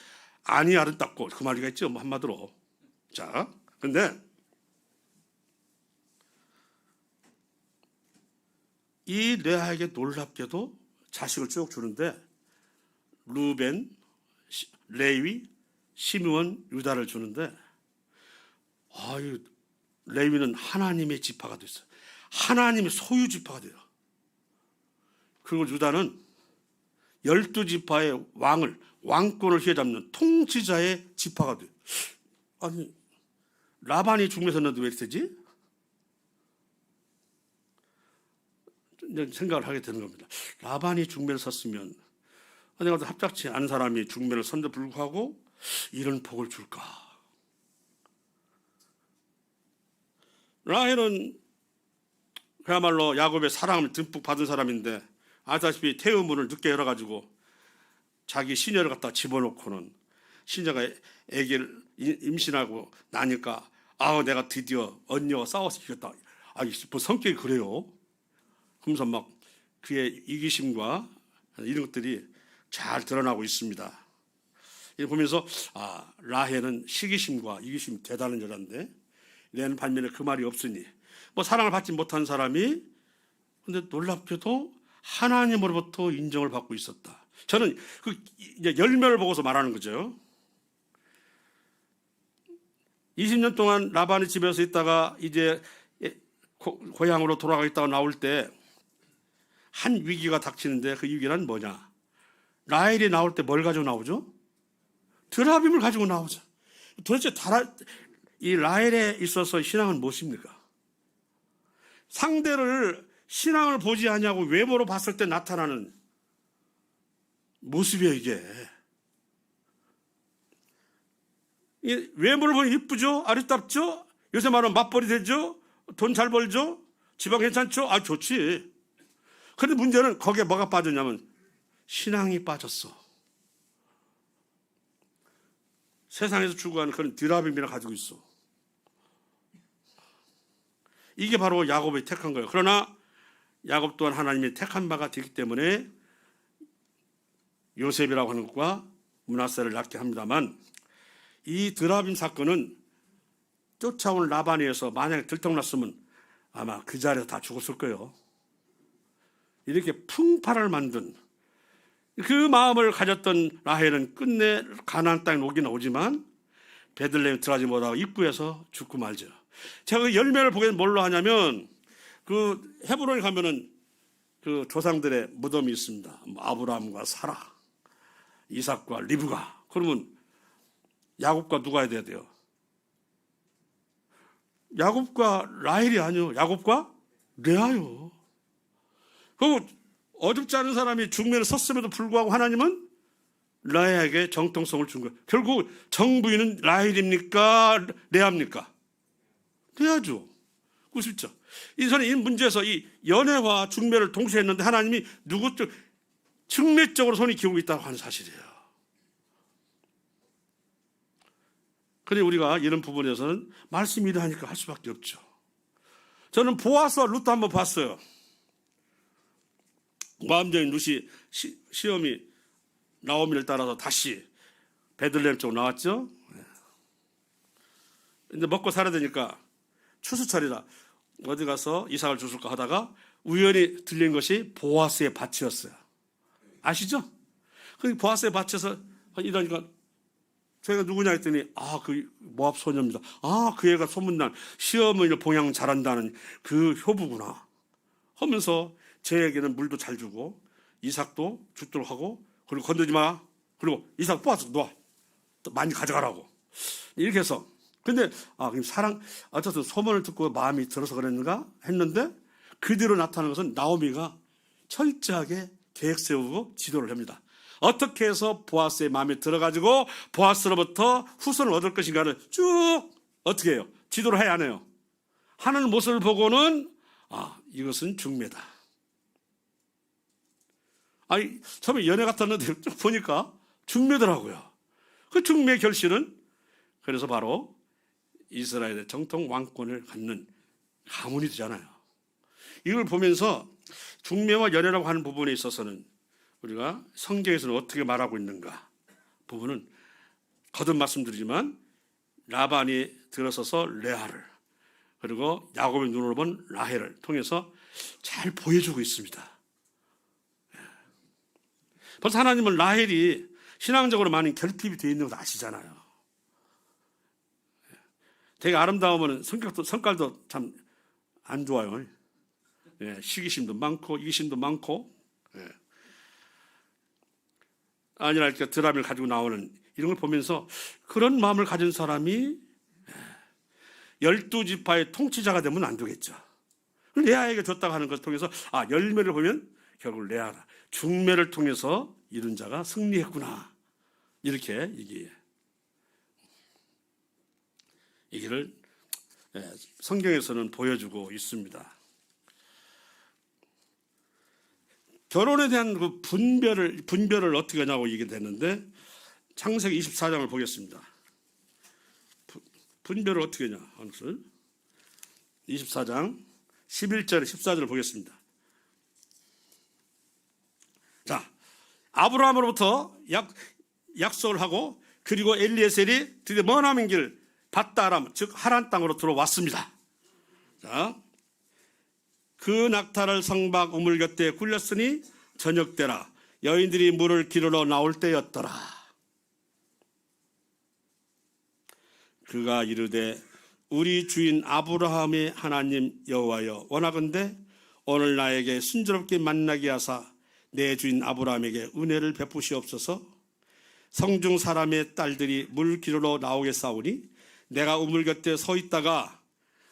아니 아리답고, 그 말이겠죠, 한마디로. 자, 근데, 이 레아에게 놀랍게도 자식을 쭉 주는데, 루벤, 레위, 시므온, 유다를 주는데, 레위는 하나님의 지파가 됐어요. 하나님의 소유 지파가 돼요. 그리고 유다는 12지파의 왕권을 휘어잡는 통치자의 지파가 돼요. 아니, 라반이 중매섰는데 왜 이렇게 되지? 생각을 하게 되는 겁니다. 라반이 중매를 섰으면, 내가 합작치 않은 사람이 중매를 선데 불구하고 이런 복을 줄까? 라헬은 그야말로 야곱의 사랑을 듬뿍 받은 사람인데, 아시다시피 태의문을 늦게 열어가지고 자기 시녀를 갖다 집어넣고는 시녀가 아기를 임신하고 나니까 내가 드디어 언니와 싸워서 이겼다. 성격이 그래요. 그러면서 막 그의 이기심과 이런 것들이 잘 드러나고 있습니다. 이걸 보면서 라헬은 시기심과 이기심이 대단한 여자인데, 레아는 반면에 그 말이 없으니 사랑을 받지 못한 사람이 근데 놀랍게도 하나님으로부터 인정을 받고 있었다. 저는 이제 열매를 보고서 말하는 거죠. 20년 동안 라반의 집에서 있다가 이제 고향으로 돌아가겠다고 나올 때 한 위기가 닥치는데, 그 위기는 뭐냐? 라헬이 나올 때 뭘 가지고 나오죠? 드라빔을 가지고 나오죠. 도대체 이 라헬에 있어서 신앙은 무엇입니까? 상대를 신앙을 보지 아니하고 외모로 봤을 때 나타나는 모습이에요, 이게. 외모를 보면 이쁘죠? 아리답죠? 요새 말하면 맞벌이 되죠? 돈 잘 벌죠? 집안 괜찮죠? 좋지. 그런데 문제는 거기에 뭐가 빠졌냐면 신앙이 빠졌어. 세상에서 추구하는 그런 드라빔이라 가지고 있어. 이게 바로 야곱이 택한 거예요. 그러나 야곱 또한 하나님이 택한 바가 되기 때문에 요셉이라고 하는 것과 므낫세를 낳게 합니다만, 이 드라빔 사건은 쫓아온 라반에서 만약에 들통났으면 아마 그 자리에서 다 죽었을 거예요. 이렇게 풍파를 만든 그 마음을 가졌던 라헬은 끝내 가나안 땅에 오긴 오지만 베들레헴 들어가지 못하고 입구에서 죽고 말죠. 제가 그 열매를 보게 뭘로 하냐면, 그 헤브론에 가면은 그 조상들의 무덤이 있습니다. 아브라함과 사라, 이삭과 리브가. 그러면 야곱과 누가 해야 돼요? 야곱과 라헬이 아니요, 야곱과 레아요. 그리고 어줍지 않은 사람이 중매를 섰음에도 불구하고 하나님은 라헬에게 정통성을 준 거예요. 결국 정부인은 라헬입니까? 레아입니까? 레아죠. 그렇죠. 저는 이 문제에서 이 연애와 중매를 동시에 했는데 하나님이 누구 쪽 측면적으로 손이 기울고 있다고 하는 사실이에요. 그런데 우리가 이런 부분에서는 말씀이 이러하니까 할 수밖에 없죠. 저는 보아스와 루트 한번 봤어요. 모함적인 룻이 시험이 나오미를 따라서 다시 베들레헴 쪽으로 나왔죠. 이제 먹고 살아야 되니까 추수철이라 어디 가서 이삭을 주술까 하다가 우연히 들린 것이 보아스의 밭이었어요. 아시죠? 그 보아스의 밭에서 이러니까 저희가 누구냐 했더니 그 모압 소녀입니다. 그 애가 소문난 시어머니를 봉양 잘한다는 그 효부구나 하면서 저에게는 물도 잘 주고 이삭도 죽도록 하고, 그리고 건드리지 마, 그리고 이삭 뽑아서 놔, 또 많이 가져가라고 이렇게 해서. 근데 사랑, 어쨌든 소문을 듣고 마음이 들어서 그랬는가 했는데 그 뒤로 나타나는 것은 나오미가 철저하게 계획 세우고 지도를 합니다. 어떻게 해서 보아스의 마음에 들어가지고 보아스로부터 후손을 얻을 것인가를 쭉 어떻게 해요? 지도를 해야 하네요. 하는 모습을 보고는 이것은 중매다. 처음에 연애 같았는데 쭉 보니까 중매더라고요. 그 중매 결실은 그래서 바로 이스라엘의 정통 왕권을 갖는 가문이 되잖아요. 이걸 보면서 중매와 연애라고 하는 부분에 있어서는 우리가 성경에서는 어떻게 말하고 있는가 부분은 거듭 말씀드리지만 라반이 들어서서 레아를, 그리고 야곱의 눈으로 본 라헬을 통해서 잘 보여주고 있습니다. 벌써 하나님은 라헬이 신앙적으로 많은 결핍이 되어 있는 것 아시잖아요. 되게 아름다우면 성깔도 참 안 좋아요. 시기심도 많고 이기심도 많고, 아니라 이렇게 드라마를 가지고 나오는 이런 걸 보면서 그런 마음을 가진 사람이 12지파의 통치자가 되면 안 되겠죠. 레아에게 줬다고 하는 것을 통해서 열매를 보면 결국 레아가 중매를 통해서 이룬 자가 승리했구나, 이렇게 이기를 성경에서는 보여주고 있습니다. 결혼에 대한 그 분별을 어떻게 하냐고 얘기 되는데, 창세기 24장을 보겠습니다. 분별을 어떻게 하냐 하는 것을 24장 11절 14절을 보겠습니다. 자, 아브라함으로부터 약속을 하고, 그리고 엘리에셀이 드디어 머나먼 길 밧다람, 즉 하란 땅으로 들어왔습니다. 자, 그 낙타를 성박 우물 곁에 굴렸으니 저녁 때라, 여인들이 물을 기르러 나올 때였더라. 그가 이르되 우리 주인 아브라함의 하나님 여호와여, 원하건대 오늘 나에게 순조롭게 만나게 하사 내 주인 아브라함에게 은혜를 베푸시옵소서. 성중 사람의 딸들이 물 기르러 나오겠사오니 내가 우물 곁에 서 있다가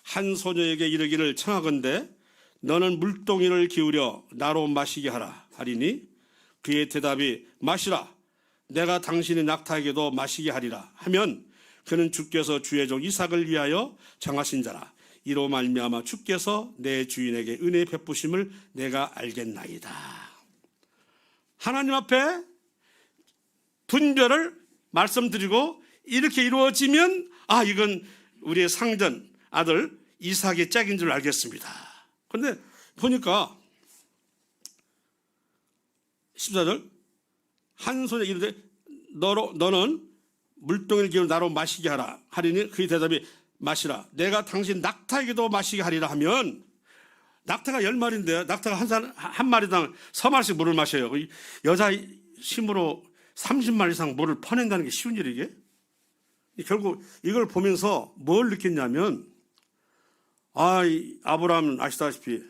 한 소녀에게 이르기를 청하건대 너는 물동이를 기울여 나로 마시게 하라 하리니, 그의 대답이 마시라, 내가 당신의 낙타에게도 마시게 하리라 하면, 그는 주께서 주의 종 이삭을 위하여 정하신 자라. 이로 말미암아 주께서 내 주인에게 은혜 베푸심을 내가 알겠나이다. 하나님 앞에 분별을 말씀드리고 이렇게 이루어지면 이건 우리의 상전 아들 이삭의 짝인 줄 알겠습니다. 그런데 보니까 14절, 한 손에 이르되 너는 물동이를 기울여 나로 마시게 하라 하리니, 그의 대답이 마시라, 내가 당신 낙타에게도 마시게 하리라 하면, 낙타가 10마리인데 낙타가 한 마리당 서마리씩 물을 마셔요. 여자 힘으로 30마리 이상 물을 퍼낸다는 게 쉬운 일이게? 결국 이걸 보면서 뭘 느꼈냐면, 아브라함은 아시다시피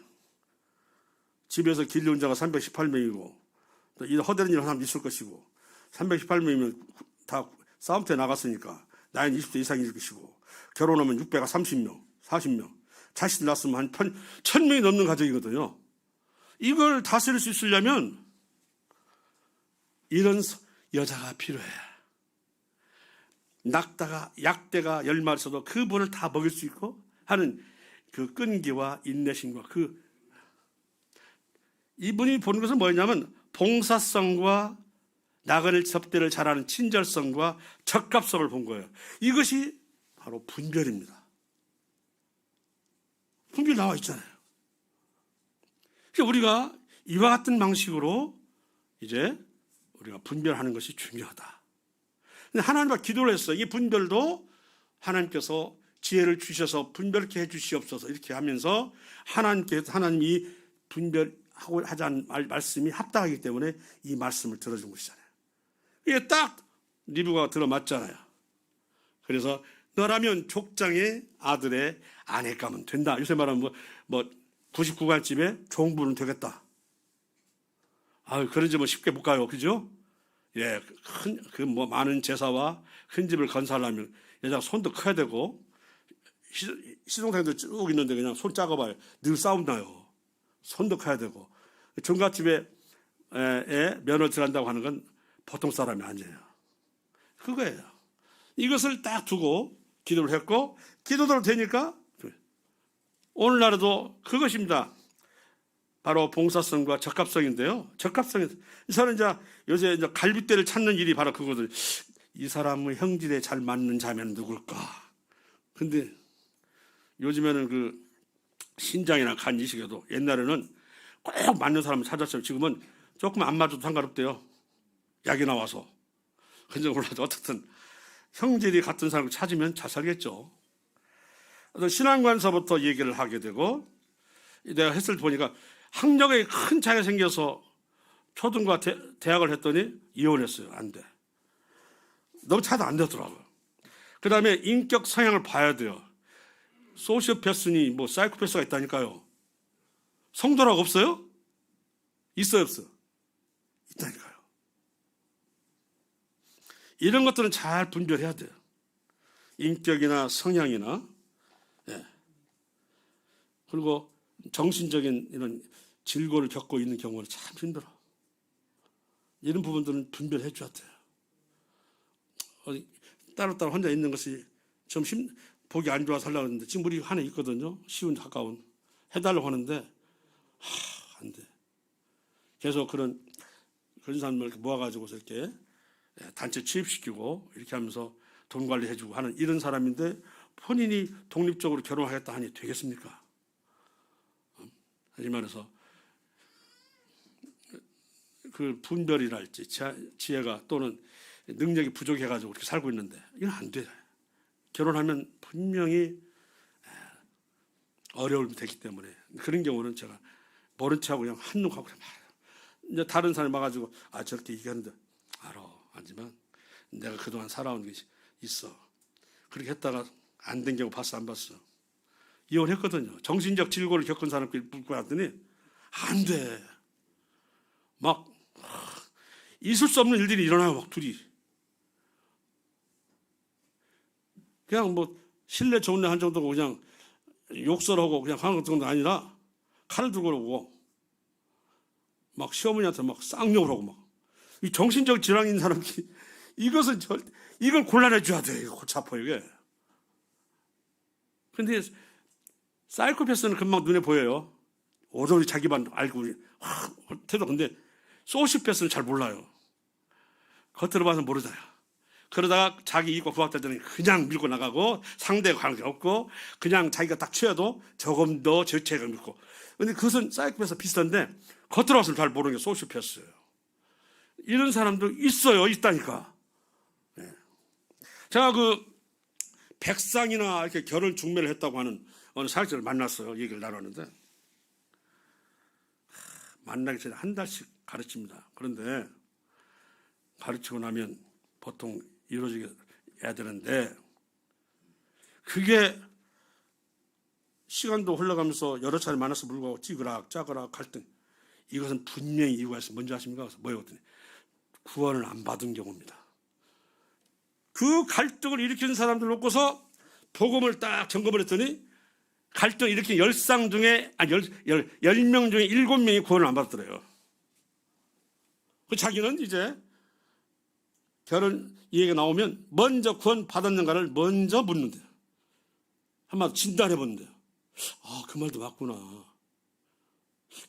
집에서 길려온 자가 318명이고 또 이 허대는 일을 하나 있을 것이고, 318명이면 다 싸움터에 나갔으니까 나이는 20대 이상일 것이고, 결혼하면 630명, 40명, 자식 낳았으면 한 1000명이 넘는 가정이거든요. 이걸 다스릴 수 있으려면 이런 여자가 필요해. 약대가 10마리 있어도 그 분을 다 먹일 수 있고 하는 그 끈기와 인내심과 이분이 보는 것은 뭐였냐면, 봉사성과 나그네 접대를 잘하는 친절성과 적합성을 본 거예요. 이것이 바로 분별입니다. 분별 나와 있잖아요. 우리가 이와 같은 방식으로 이제 우리가 분별하는 것이 중요하다. 근데 하나님과 기도를 했어요. 이 분별도 하나님께서 지혜를 주셔서 분별케 해 주시옵소서 이렇게 하면서 하나님이 분별하고 하자는 말씀이 합당하기 때문에 이 말씀을 들어준 것이잖아요. 이게 딱 리브가 들어맞잖아요. 그래서 너라면 족장의 아들의 아내가 하면 된다. 요새 말하면 뭐 99간집에 종부는 되겠다. 그런 집은 쉽게 못 가요. 그죠? 예, 많은 제사와 큰 집을 건설하려면 여자가 손도 커야 되고, 시동생도 쭉 있는데 그냥 손 작아봐요. 늘 싸움 나요. 손도 커야 되고. 종갓집에 면을 들어간다고 하는 건 보통 사람이 아니에요. 그거예요. 이것을 딱 두고 기도를 했고, 기도대로 되니까 오늘날에도 그것입니다. 바로 봉사성과 적합성인데요. 적합성이 저는 요새 갈빗대를 찾는 일이 바로 그거든. 이 사람의 형질에 잘 맞는 자면 누굴까? 근데 요즘에는 그 신장이나 간 이식에도 옛날에는 꼭 맞는 사람을 찾았어요. 지금은 조금 안 맞아도 상관없대요. 약이 나와서. 근데 몰라도 어떻든 형질이 같은 사람을 찾으면 잘 살겠죠. 신앙관서부터 얘기를 하게 되고, 내가 했을 때 보니까 학력에 큰 차이가 생겨서 초등과 대학을 했더니 이혼했어요. 안 돼. 너무 차도 안 되더라고요. 그 다음에 인격 성향을 봐야 돼요. 소시오패스니 사이코패스가 있다니까요. 성도라고 없어요? 있어요, 없어요? 있다니까요. 이런 것들은 잘 분별해야 돼요. 인격이나 성향이나. 예. 그리고 정신적인 이런 질고를 겪고 있는 경우는 참 힘들어. 이런 부분들은 분별해 줘야 돼요. 따로따로 혼자 있는 것이 좀 보기 안 좋아서 하려고 했는데, 지금 우리 하나 있거든요. 쉬운 가까운. 해달라고 하는데 안 돼. 계속 그런 사람을 모아가지고서 이렇게 단체 취입시키고 이렇게 하면서 돈 관리해주고 하는 이런 사람인데, 본인이 독립적으로 결혼하겠다 하니 되겠습니까? 이 말해서 그 분별이랄지 지혜가 또는 능력이 부족해가지고 그렇게 살고 있는데, 이건 안 돼. 결혼하면 분명히 어려움이 되기 때문에 그런 경우는 제가 모른 척하고 그냥 한눈하고 그래 말해요. 이제 다른 사람이 와가지고 저렇게 얘기하는데 알아. 하지만 내가 그동안 살아온 게 있어. 그렇게 했다가 안 된 경우 봤어, 안 봤어? 이혼했거든요. 정신적 질고를 겪은 사람끼리 붙고 왔더니 안 돼. 막 있을 수 없는 일들이 일어나요. 막 둘이. 그냥 실내 좋은 한 정도고 그냥 욕설하고 그냥 하는 것 정도 아니라 칼을 들고 오고 막 시어머니한테 막 쌍욕을 하고 막. 이 정신적 질환인 사람이 이걸 곤란해줘야 돼. 이거 골치 아파 이게. 근데 사이코패스는 금방 눈에 보여요. 오로지 자기만 알고 태도. 근데 소시오패스는 잘 몰라요. 겉으로 봐서 모르잖아요. 그러다가 자기 이익과 부합될 때는 그냥 밀고 나가고 상대 관계 없고 그냥 자기가 딱 취해도 조금 더 저체가 밀고. 근데 그것은 사이코패스 비슷한데 겉으로 봐서는 잘 모르는 게 소시오패스예요. 이런 사람도 있어요. 있다니까. 네. 제가 백상이나 이렇게 결혼 중매를 했다고 하는 어느 사역자를 만났어요. 얘기를 나눴는데 만나기 전에 한 달씩 가르칩니다. 그런데 가르치고 나면 보통 이루어지게 해야 되는데, 그게 시간도 흘러가면서 여러 차례 만나서 불구하고 찌그락 짜그락 갈등. 이것은 분명히 이유가 있어요. 뭔지 아십니까? 그래서 뭐예요? 구원을 안 받은 경우입니다. 그 갈등을 일으키는 사람들 놓고서 복음을 딱 점검을 했더니 갈등을 일으킨 10명 중에 7명이 구원을 안 받았더래요. 자기는 이제 결혼 얘기가 나오면 먼저 구원 받았는가를 먼저 묻는데요. 한마디로 진단해 보는데요. 그 말도 맞구나.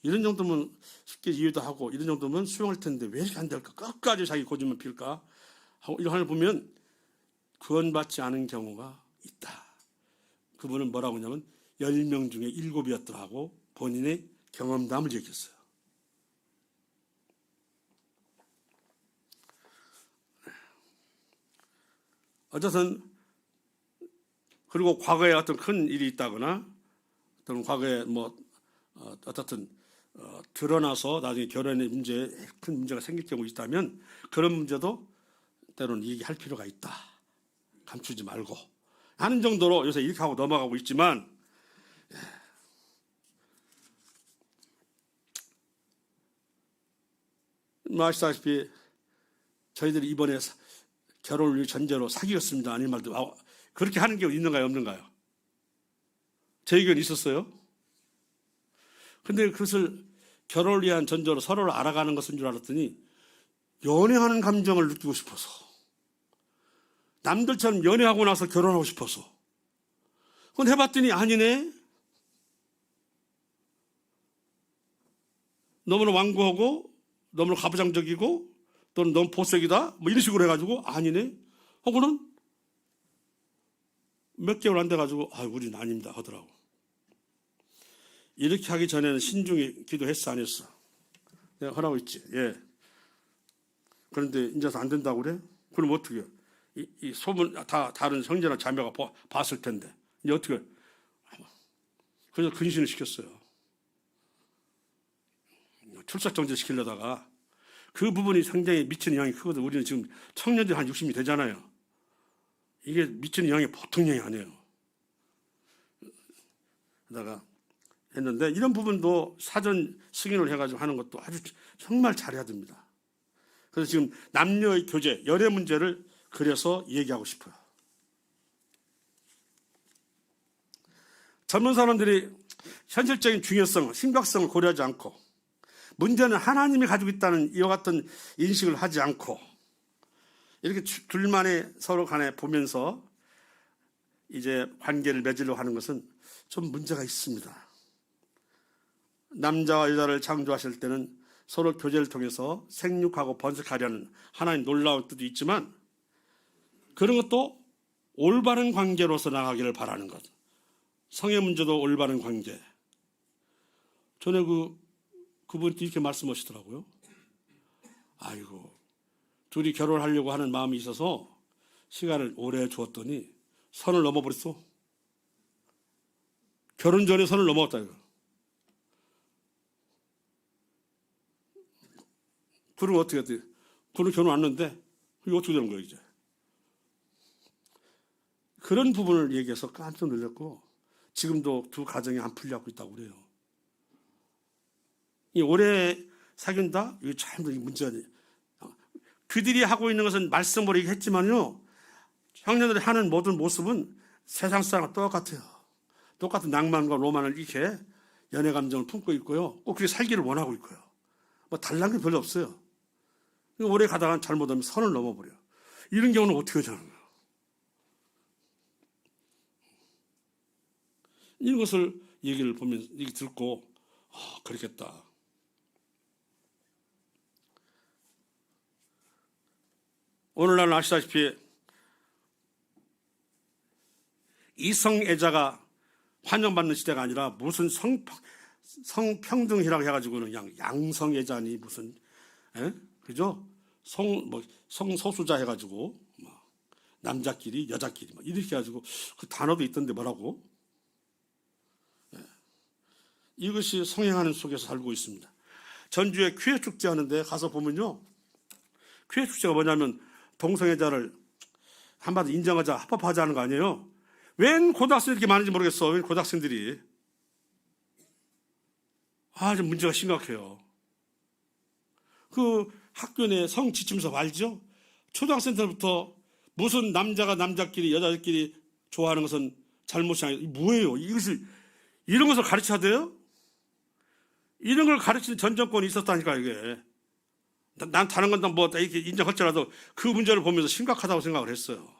이런 정도면 쉽게 이해도 하고 이런 정도면 수용할 텐데 왜 이렇게 안 될까? 끝까지 자기 고집만 필까? 하고 이런 걸 보면 구원받지 않은 경우가 있다. 그분은 뭐라고 하냐면 10명 중에 7이었더라고 본인의 경험담을 얘기했어요. 어쨌든 그리고 과거에 어떤 큰 일이 있다거나 또는 과거에 어떻든 드러나서 나중에 결혼의 문제에 큰 문제가 생길 경우 있다면 그런 문제도 때로는 얘기할 필요가 있다. 감추지 말고 하는 정도로 요새 이렇게 하고 넘어가고 있지만, 아시다시피 저희들이 이번에 결혼을 전제로 사귀었습니다 아닌 말도 그렇게 하는 게 있는가요 없는가요? 제 의견이 있었어요. 근데 그것을 결혼을 위한 전제로 서로를 알아가는 것인 줄 알았더니 연애하는 감정을 느끼고 싶어서, 남들처럼 연애하고 나서 결혼하고 싶어서 그건 해봤더니 아니네. 너무나 완고하고 너무나 가부장적이고 또는 너무 보색이다 이런 식으로 해가지고 아니네 하고는 몇 개월 안 돼가지고 우리는 아닙니다 하더라고. 이렇게 하기 전에는 신중히 기도했어 안 했어? 내가 하라고 했지. 예. 그런데 이제서 안 된다고 그래? 그럼 어떻게 해요? 이 소문 다 다른 형제나 자매가 봤을 텐데 이제 어떻게 해요? 그래서 근신을 시켰어요. 출석정지 시키려다가 그 부분이 상당히 미치는 영향이 크거든. 우리는 지금 청년들 한 60이 되잖아요. 이게 미치는 영향이 보통 영향이 아니에요. 그러다가 했는데 이런 부분도 사전 승인을 해가지고 하는 것도 아주 정말 잘해야 됩니다. 그래서 지금 남녀의 교제, 연애 문제를 그래서 얘기하고 싶어요. 젊은 사람들이 현실적인 중요성, 심각성을 고려하지 않고 문제는 하나님이 가지고 있다는 이와 같은 인식을 하지 않고 이렇게 둘만의 서로 간에 보면서 이제 관계를 맺으려고 하는 것은 좀 문제가 있습니다. 남자와 여자를 창조하실 때는 서로 교제를 통해서 생육하고 번식하려는 하나님 놀라운 뜻도 있지만 그런 것도 올바른 관계로서 나가기를 바라는 것. 성의 문제도 올바른 관계. 전에 그분이 이렇게 말씀하시더라고요. 아이고, 둘이 결혼하려고 하는 마음이 있어서 시간을 오래 주었더니 선을 넘어버렸어. 결혼 전에 선을 넘어갔다 이거. 그럼 어떻게 돼? 그럼 결혼 안 했는데 이게 어떻게 되는 거예요 이제? 그런 부분을 얘기해서 깜짝 놀랐고 지금도 두 가정이 안 풀려고 있다고 그래요. 이 오래 사귄다? 이게 참 문제가 그들이 하고 있는 것은 말씀으로 얘기했지만요, 형제들이 하는 모든 모습은 세상 사람과 똑같아요. 똑같은 낭만과 로망을 이렇게 연애 감정을 품고 있고요. 꼭 그렇게 살기를 원하고 있고요. 달란 게 별로 없어요. 오래 가다가 잘못하면 선을 넘어버려. 이런 경우는 어떻게 하자는 거예요? 이것을 얘기를 보면서 얘기 듣고 그렇겠다. 오늘날 아시다시피 이성애자가 환영받는 시대가 아니라 무슨 성평등이라고 해가지고는 그냥 양성애자니 무슨 그죠? 성소수자 해가지고 남자끼리 여자끼리 이렇게 해가지고 그 단어도 있던데 뭐라고? 이것이 성행하는 속에서 살고 있습니다. 전주에 퀴어 축제 하는데 가서 보면요, 퀴어 축제가 뭐냐면 동성애자를 한마디 인정하자, 합법하자 하는 거 아니에요. 웬 고등학생이 이렇게 많은지 모르겠어. 웬 고등학생들이. 좀 문제가 심각해요. 그 학교 내 성지침서 알죠? 초등학생 때부터 무슨 남자가 남자끼리 여자끼리 좋아하는 것은 잘못이 아니고 뭐예요? 이런 것을 가르쳐야 돼요? 이런 걸 가르치는 전 정권이 있었다니까 이게. 난 다른 건 이렇게 인정할지라도 그 문제를 보면서 심각하다고 생각을 했어요.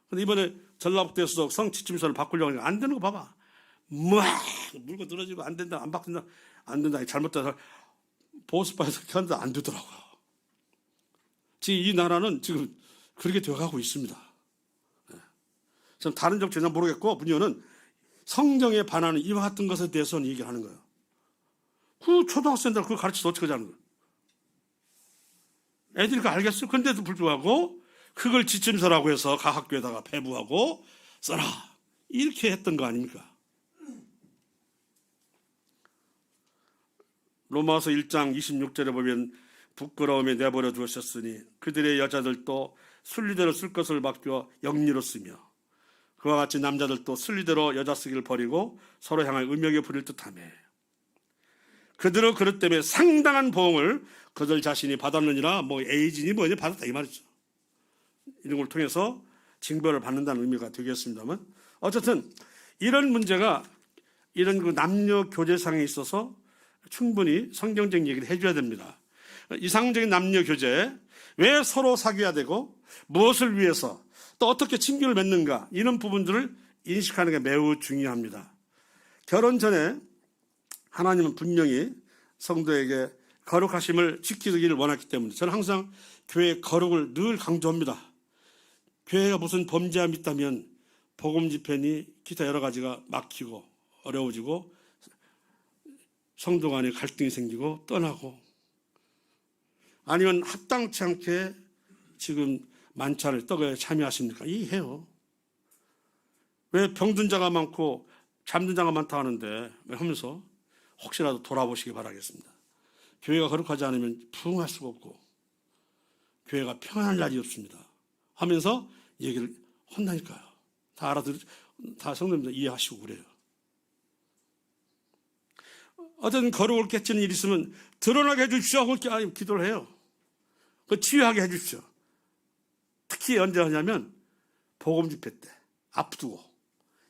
근데 이번에 전라북도에서 성지침서를 바꾸려고 하니까 안 되는 거 봐봐. 물고 늘어지고 안 된다, 안 바뀐다, 안 된다, 잘못돼서 보수파에서 견도 안 되더라고요. 지금 이 나라는 지금 그렇게 되어가고 있습니다. 좀 다른 정치는 모르겠고 문제는 성경에 반하는 이와 같은 것에 대해서는 얘기를 하는 거예요. 그 초등학생들 그걸 가르쳐서 어떻게 하자는 거예요? 애들이 알겠어요. 근데도 불구하고 그걸 지침서라고 해서 각 학교에다가 배부하고 써라. 이렇게 했던 거 아닙니까? 로마서 1장 26절에 보면 부끄러움에 내버려 두셨으니 그들의 여자들도 순리대로 쓸 것을 맡겨 영리로 쓰며 그와 같이 남자들도 순리대로 여자 쓰기를 버리고 서로 향하여 음욕에 부릴 듯하며 그들은 그릇 때문에 상당한 보응을 그들 자신이 받았느니라. 뭐 에이진이 뭐냐 받았다 이 말이죠. 이런 걸 통해서 징벌을 받는다는 의미가 되겠습니다만 어쨌든 이런 문제가 이런 그 남녀 교제상에 있어서 충분히 성경적인 얘기를 해줘야 됩니다. 이상적인 남녀 교제, 왜 서로 사귀어야 되고 무엇을 위해서 또 어떻게 친교를 맺는가 이런 부분들을 인식하는 게 매우 중요합니다. 결혼 전에 하나님은 분명히 성도에게 거룩하심을 지키기를 원했기 때문에 저는 항상 교회의 거룩을 늘 강조합니다. 교회가 무슨 범죄함이 있다면 복음 집회니 기타 여러 가지가 막히고 어려워지고 성도 간에 갈등이 생기고 떠나고 아니면 합당치 않게 지금 만찬을 떡에 참여하십니까? 이해요. 왜 병든 자가 많고 잠든 자가 많다 하는데 왜 하면서 혹시라도 돌아보시기 바라겠습니다. 교회가 거룩하지 않으면 부흥할 수가 없고 교회가 평안할 날이 없습니다 하면서 얘기를 혼나니까요. 다 성도님들 이해하시고 그래요. 어떤 거룩을 깨치는 일이 있으면 드러나게 해주십시오 하고 기도를 해요. 그 치유하게 해주십시오. 특히 언제 하냐면 복음 집회 때 앞두고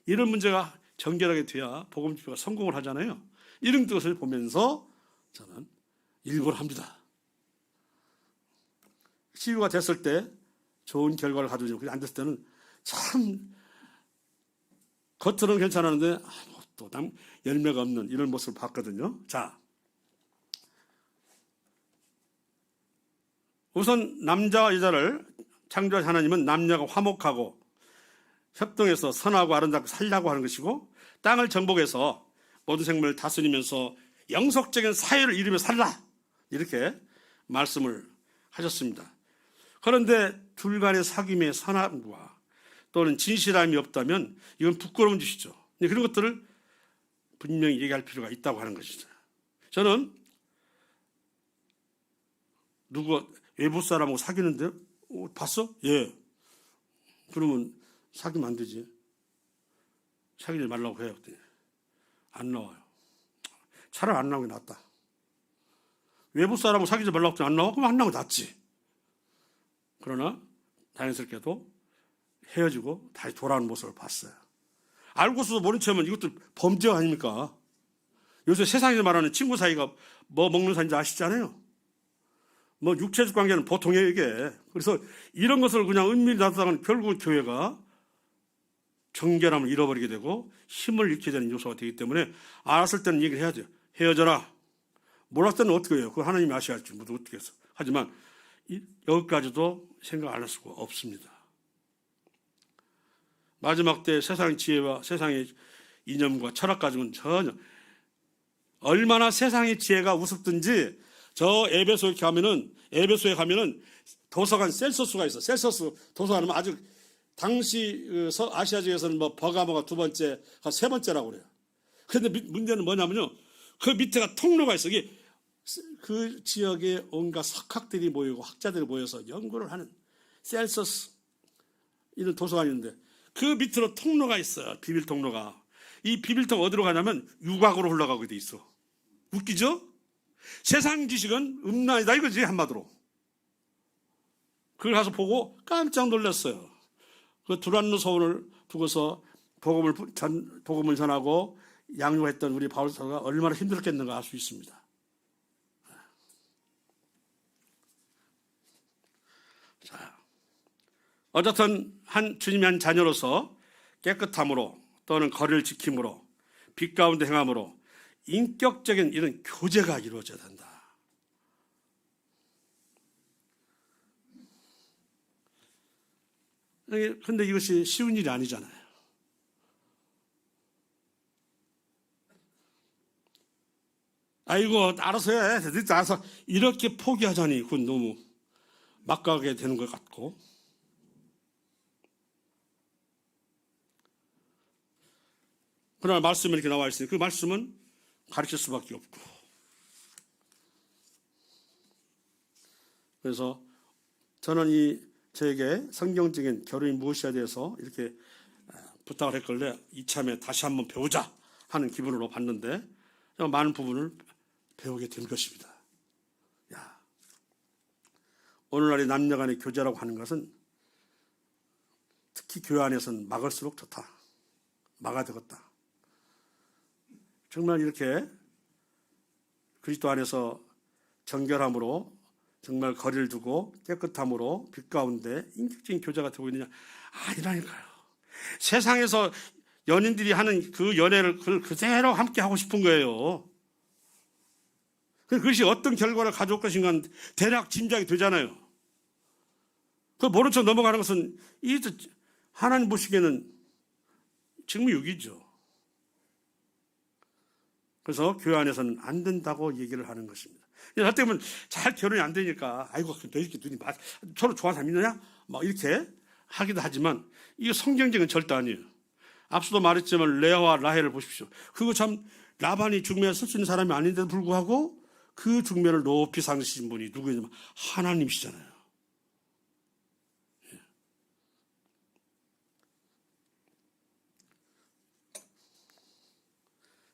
이런 문제가 정결하게 돼야 복음 집회가 성공을 하잖아요. 이런 것을 보면서 저는 일부러 합니다. 치유가 됐을 때 좋은 결과를 가져오죠. 안 됐을 때는 참 겉으로는 괜찮았는데 또 열매가 없는 이런 모습을 봤거든요. 자, 우선 남자와 여자를 창조하신 하나님은 남녀가 화목하고 협동해서 선하고 아름답게 살려고 하는 것이고 땅을 정복해서 모든 생물을 다스리면서 영속적인 사회를 이루며 살라 이렇게 말씀을 하셨습니다. 그런데 둘 간의 사귐의 선함과 또는 진실함이 없다면 이건 부끄러운 짓이죠. 그런 것들을 분명히 얘기할 필요가 있다고 하는 것이죠. 저는 누구 외부 사람하고 사귀는데 봤어? 예. 그러면 사귀면 안 되지. 사귀지 말라고 해요. 안 나와요. 차라리 안 나오는 게 낫다. 외부 사람하고 사귀지 말라고 했더니 안 나와? 그럼 안 나오는 게 낫지. 그러나 자연스럽게도 헤어지고 다시 돌아오는 모습을 봤어요. 알고서도 모른 척하면 이것도 범죄 아닙니까? 요새 세상에서 말하는 친구 사이가 뭐 먹는 사이인지 아시잖아요. 뭐 육체적 관계는 보통이에요 이게. 그래서 이런 것을 그냥 은밀히 놔두다가는 결국 교회가 정결함을 잃어버리게 되고 힘을 잃게 되는 요소가 되기 때문에 알았을 때는 얘기를 해야 돼요. 헤어져라. 몰랐을 때는 어떻게 해요? 그거 하나님이 아셔야 할지 모두 어떻게 해서. 하지만 여기까지도 생각 안 할 수가 없습니다. 마지막 때 세상의 지혜와 세상의 이념과 철학 가지고는 전혀 얼마나 세상의 지혜가 우습든지 저 에베소에 가면은 도서관 셀서스가 있어. 셀서스 도서관은 아주 당시 아시아 지역에서는 뭐 버가모가 두 번째, 세 번째라고 그래요. 그런데 문제는 뭐냐면요. 그 밑에가 통로가 있어. 이게 그 지역에 온갖 석학들이 모이고 학자들이 모여서 연구를 하는 셀서스 이런 도서관인데 그 밑으로 통로가 있어요. 비밀 통로가. 이 비밀 통 어디로 가냐면 유곽으로 흘러가게 돼 있어. 웃기죠? 세상 지식은 음란이다 이거지 한마디로. 그걸 가서 보고 깜짝 놀랐어요. 그 두란노 서원을 두고서 복음을 전하고 양육했던 우리 바울 사도가 얼마나 힘들었겠는가 알 수 있습니다. 자, 어쨌든 주님의 한 자녀로서 깨끗함으로 또는 거리를 지킴으로 빛 가운데 행함으로 인격적인 이런 교제가 이루어져야 된다. 그런데 이것이 쉬운 일이 아니잖아요. 아이고 알아서 해. 알아서 이렇게 포기하자니 그건 너무 막가게 되는 것 같고 그러나 말씀이 이렇게 나와 있으니 그 말씀은 가르칠 수밖에 없고. 그래서 저는 저에게 성경적인 결혼이 무엇이야 대해서 이렇게 부탁을 했길래 이참에 다시 한번 배우자 하는 기분으로 봤는데 많은 부분을 배우게 된 것입니다. 오늘날의 남녀간의 교제라고 하는 것은 특히 교회 안에서는 막을수록 좋다. 막아되겠다. 정말 이렇게 그리스도 안에서 정결함으로 정말 거리를 두고 깨끗함으로 빛 가운데 인격적인 교제가 되고 있느냐? 아니라니까요. 세상에서 연인들이 하는 그 연애를 그대로 함께 하고 싶은 거예요. 그것이 어떤 결과를 가져올 것인가 대략 짐작이 되잖아요. 그 모른 척 넘어가는 것은 하나님 보시기에는 직무유기죠. 그래서 교회 안에서는 안 된다고 얘기를 하는 것입니다. 할 때면 잘 결혼이 안 되니까 아이고 너 이렇게 눈이 서로 좋아하는 사람 있느냐? 막 이렇게 하기도 하지만 이게 성경적인 절대 아니에요. 앞서도 말했지만 레아와 라헬을 보십시오. 그거 참 라반이 중매에 쓸 수 있는 사람이 아닌데도 불구하고 그 중매를 높이 상시신 분이 누구냐면 하나님이시잖아요.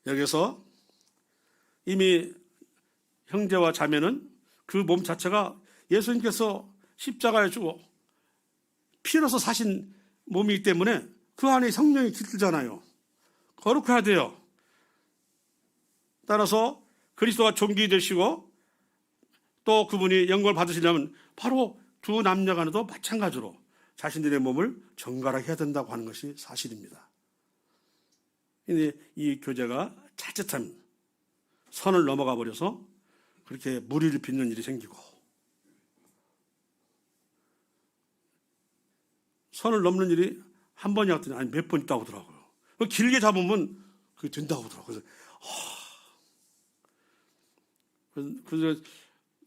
여기서 이미 형제와 자매는 그 몸 자체가 예수님께서 십자가에 주고 피 흘려서 사신 몸이기 때문에 그 안에 성령이 깃들잖아요. 거룩해야 돼요. 따라서 그리스도가 존귀되시고 또 그분이 영광을 받으시려면 바로 두 남녀 간에도 마찬가지로 자신들의 몸을 정갈하게 해야 된다고 하는 것이 사실입니다. 근데 이 교제가 자칫하면 선을 넘어가 버려서 그렇게 무리를 빚는 일이 생기고 선을 넘는 일이 한 번이 왔더니 아니 몇 번 있다고 하더라고요. 길게 잡으면 그게 된다고 하더라고요. 그래서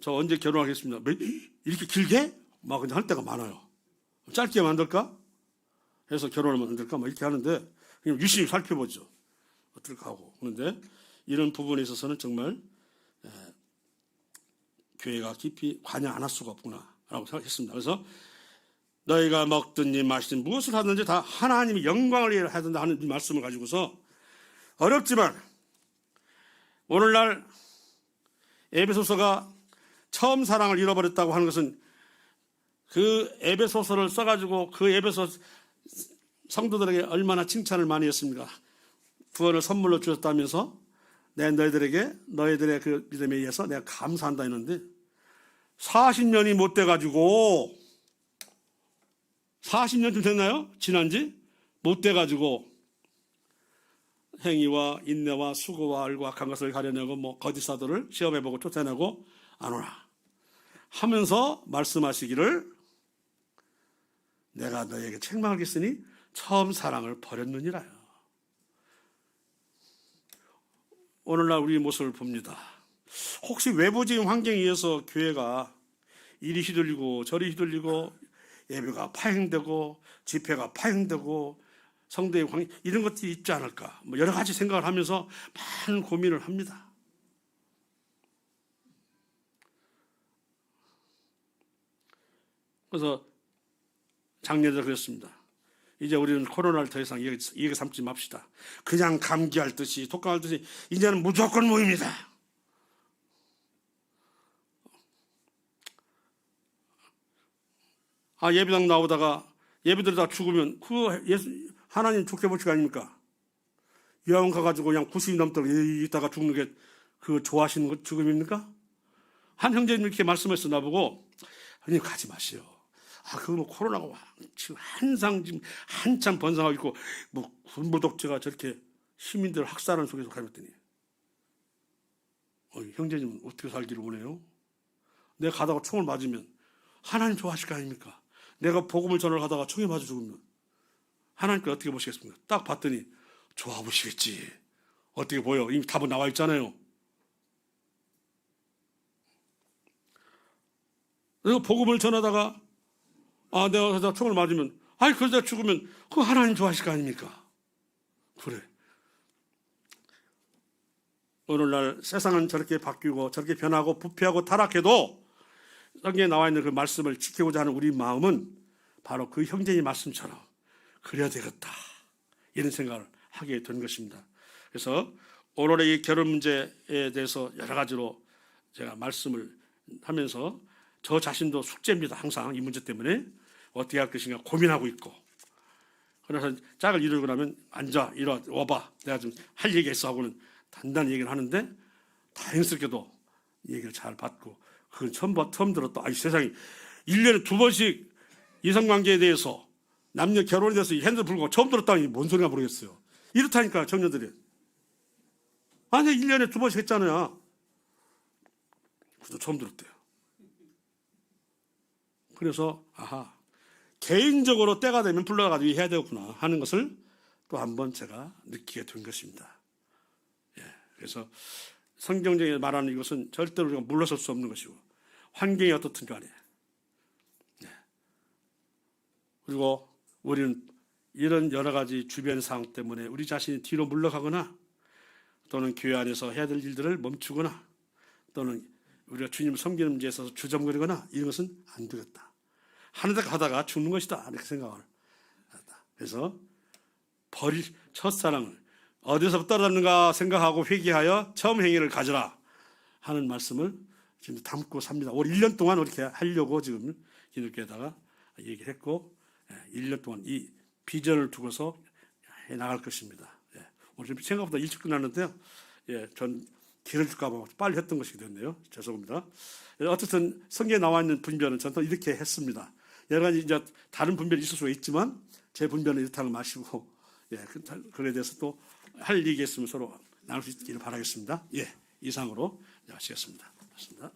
저 언제 결혼하겠습니다. 이렇게 길게? 막 그냥 할 때가 많아요. 짧게 만들까? 해서 결혼을 만들까? 막 이렇게 하는데 그냥 유심히 살펴보죠. 어떨까 하고. 그런데 이런 부분에 있어서는 정말 교회가 깊이 관여 안 할 수가 없구나 라고 생각했습니다. 그래서 너희가 먹든지 마시든 무엇을 하든지 다 하나님의 영광을 위해 해야 된다 하는 말씀을 가지고서 어렵지만 오늘날 에베소서가 처음 사랑을 잃어버렸다고 하는 것은 그 에베소서를 써가지고 그 에베소 성도들에게 얼마나 칭찬을 많이 했습니까? 구원을 선물로 주셨다면서 내가 너희들의 그 믿음에 의해서 내가 감사한다 했는데 40년이 못 돼가지고 40년쯤 됐나요? 지난지? 못 돼가지고 행위와 인내와 수고와 알고 악한 것을 가려내고 거짓사도를 시험해보고 쫓아내고 안 오라 하면서 말씀하시기를 내가 너에게 책망하겠으니 처음 사랑을 버렸느니라요. 오늘날 우리 모습을 봅니다. 혹시 외부적인 환경에 의해서 교회가 이리 휘둘리고 저리 휘둘리고 예배가 파행되고 집회가 파행되고 성도의 관계 이런 것들이 있지 않을까 여러 가지 생각을 하면서 많은 고민을 합니다. 그래서 작년에 그랬습니다. 이제 우리는 코로나를 더 이상 이게 삼지 맙시다. 그냥 감기할 듯이 독감할 듯이 이제는 무조건 모입니다. 예배당 나오다가 예배드리다가 죽으면 하나님 좋게 볼 거 아닙니까? 요양 가가지고 그냥 90이 넘도록 있다가 죽는 게 그 좋아하시는 것 죽음입니까? 한 형제님 이렇게 말씀했어 나보고 형님 가지 마시오. 그거 코로나가 지금 지금 한참 번성하고 있고 군부 독재가 저렇게 시민들 학살하는 속에서 가봤더니 형제님은 어떻게 살기를 원해요? 내가 가다가 총을 맞으면 하나님 좋아하실 거 아닙니까? 내가 복음을 전하러 가다가 총에 맞아 죽으면 하나님께 어떻게 보시겠습니까? 딱 봤더니 좋아 보시겠지. 어떻게 보여? 이미 답은 나와 있잖아요. 내가 복음을 전하다가 내가 총을 맞으면 그러다 죽으면 그거 하나님 좋아하실 거 아닙니까? 그래. 오늘날 세상은 저렇게 바뀌고 저렇게 변하고 부패하고 타락해도 성경에 나와 있는 그 말씀을 지키고자 하는 우리 마음은 바로 그 형제의 말씀처럼 그래야 되겠다, 이런 생각을 하게 된 것입니다. 그래서 오늘의 이 결혼 문제에 대해서 여러 가지로 제가 말씀을 하면서 저 자신도 숙제입니다. 항상 이 문제 때문에 어떻게 할 것인가 고민하고 있고, 그래서 짝을 이루고 나면 앉아, 와봐, 내가 좀 할 얘기가 있어 하고는 단단히 얘기를 하는데, 다행스럽게도 얘기를 잘 받고, 그건 처음 들었다. 아이 세상에 1년에 2번씩 이성관계에 대해서, 남녀 결혼에 대해서 핸들 불고 처음 들었다니 뭔 소리가 모르겠어요. 이렇다니까 청년들이. 아니 1년에 2번씩 했잖아요. 그래서 처음 들었대요. 그래서 개인적으로 때가 되면 불러가지고 해야 되겠구나 하는 것을 또 한번 제가 느끼게 된 것입니다. 그래서 성경적인 말하는 이것은 절대로 우리가 물러설 수 없는 것이고, 환경이 어떻든 간에. 그리고 우리는 이런 여러 가지 주변 상황 때문에 우리 자신이 뒤로 물러가거나 또는 교회 안에서 해야 될 일들을 멈추거나 또는 우리가 주님을 섬기는 문제에 있어서 주저거리거나 이런 것은 안 되겠다. 하다가 죽는 것이다, 이렇게 생각을 한다. 그래서 버릴 첫사랑을 어디서부터 떨어졌는가 생각하고 회개하여 처음 행위를 가져라 하는 말씀을 지금 담고 삽니다. 올 1년 동안 이렇게 하려고 지금 기독교에다가 얘기를 했고, 1년 동안 이 비전을 두고서 해 나갈 것입니다. 오늘 생각보다 일찍 끝났는데요. 전 길어질까 봐 빨리 했던 것이 됐네요. 죄송합니다. 어쨌든 성경에 나와 있는 분별은 저는 이렇게 했습니다. 여러 가지 이제 다른 분별이 있을 수가 있지만 제 분별은 이렇다는 걸 마시고, 그에 대해서 또 할 얘기 있으면 서로 나눌 수 있기를 바라겠습니다. 이상으로 하시겠습니다. 고맙습니다.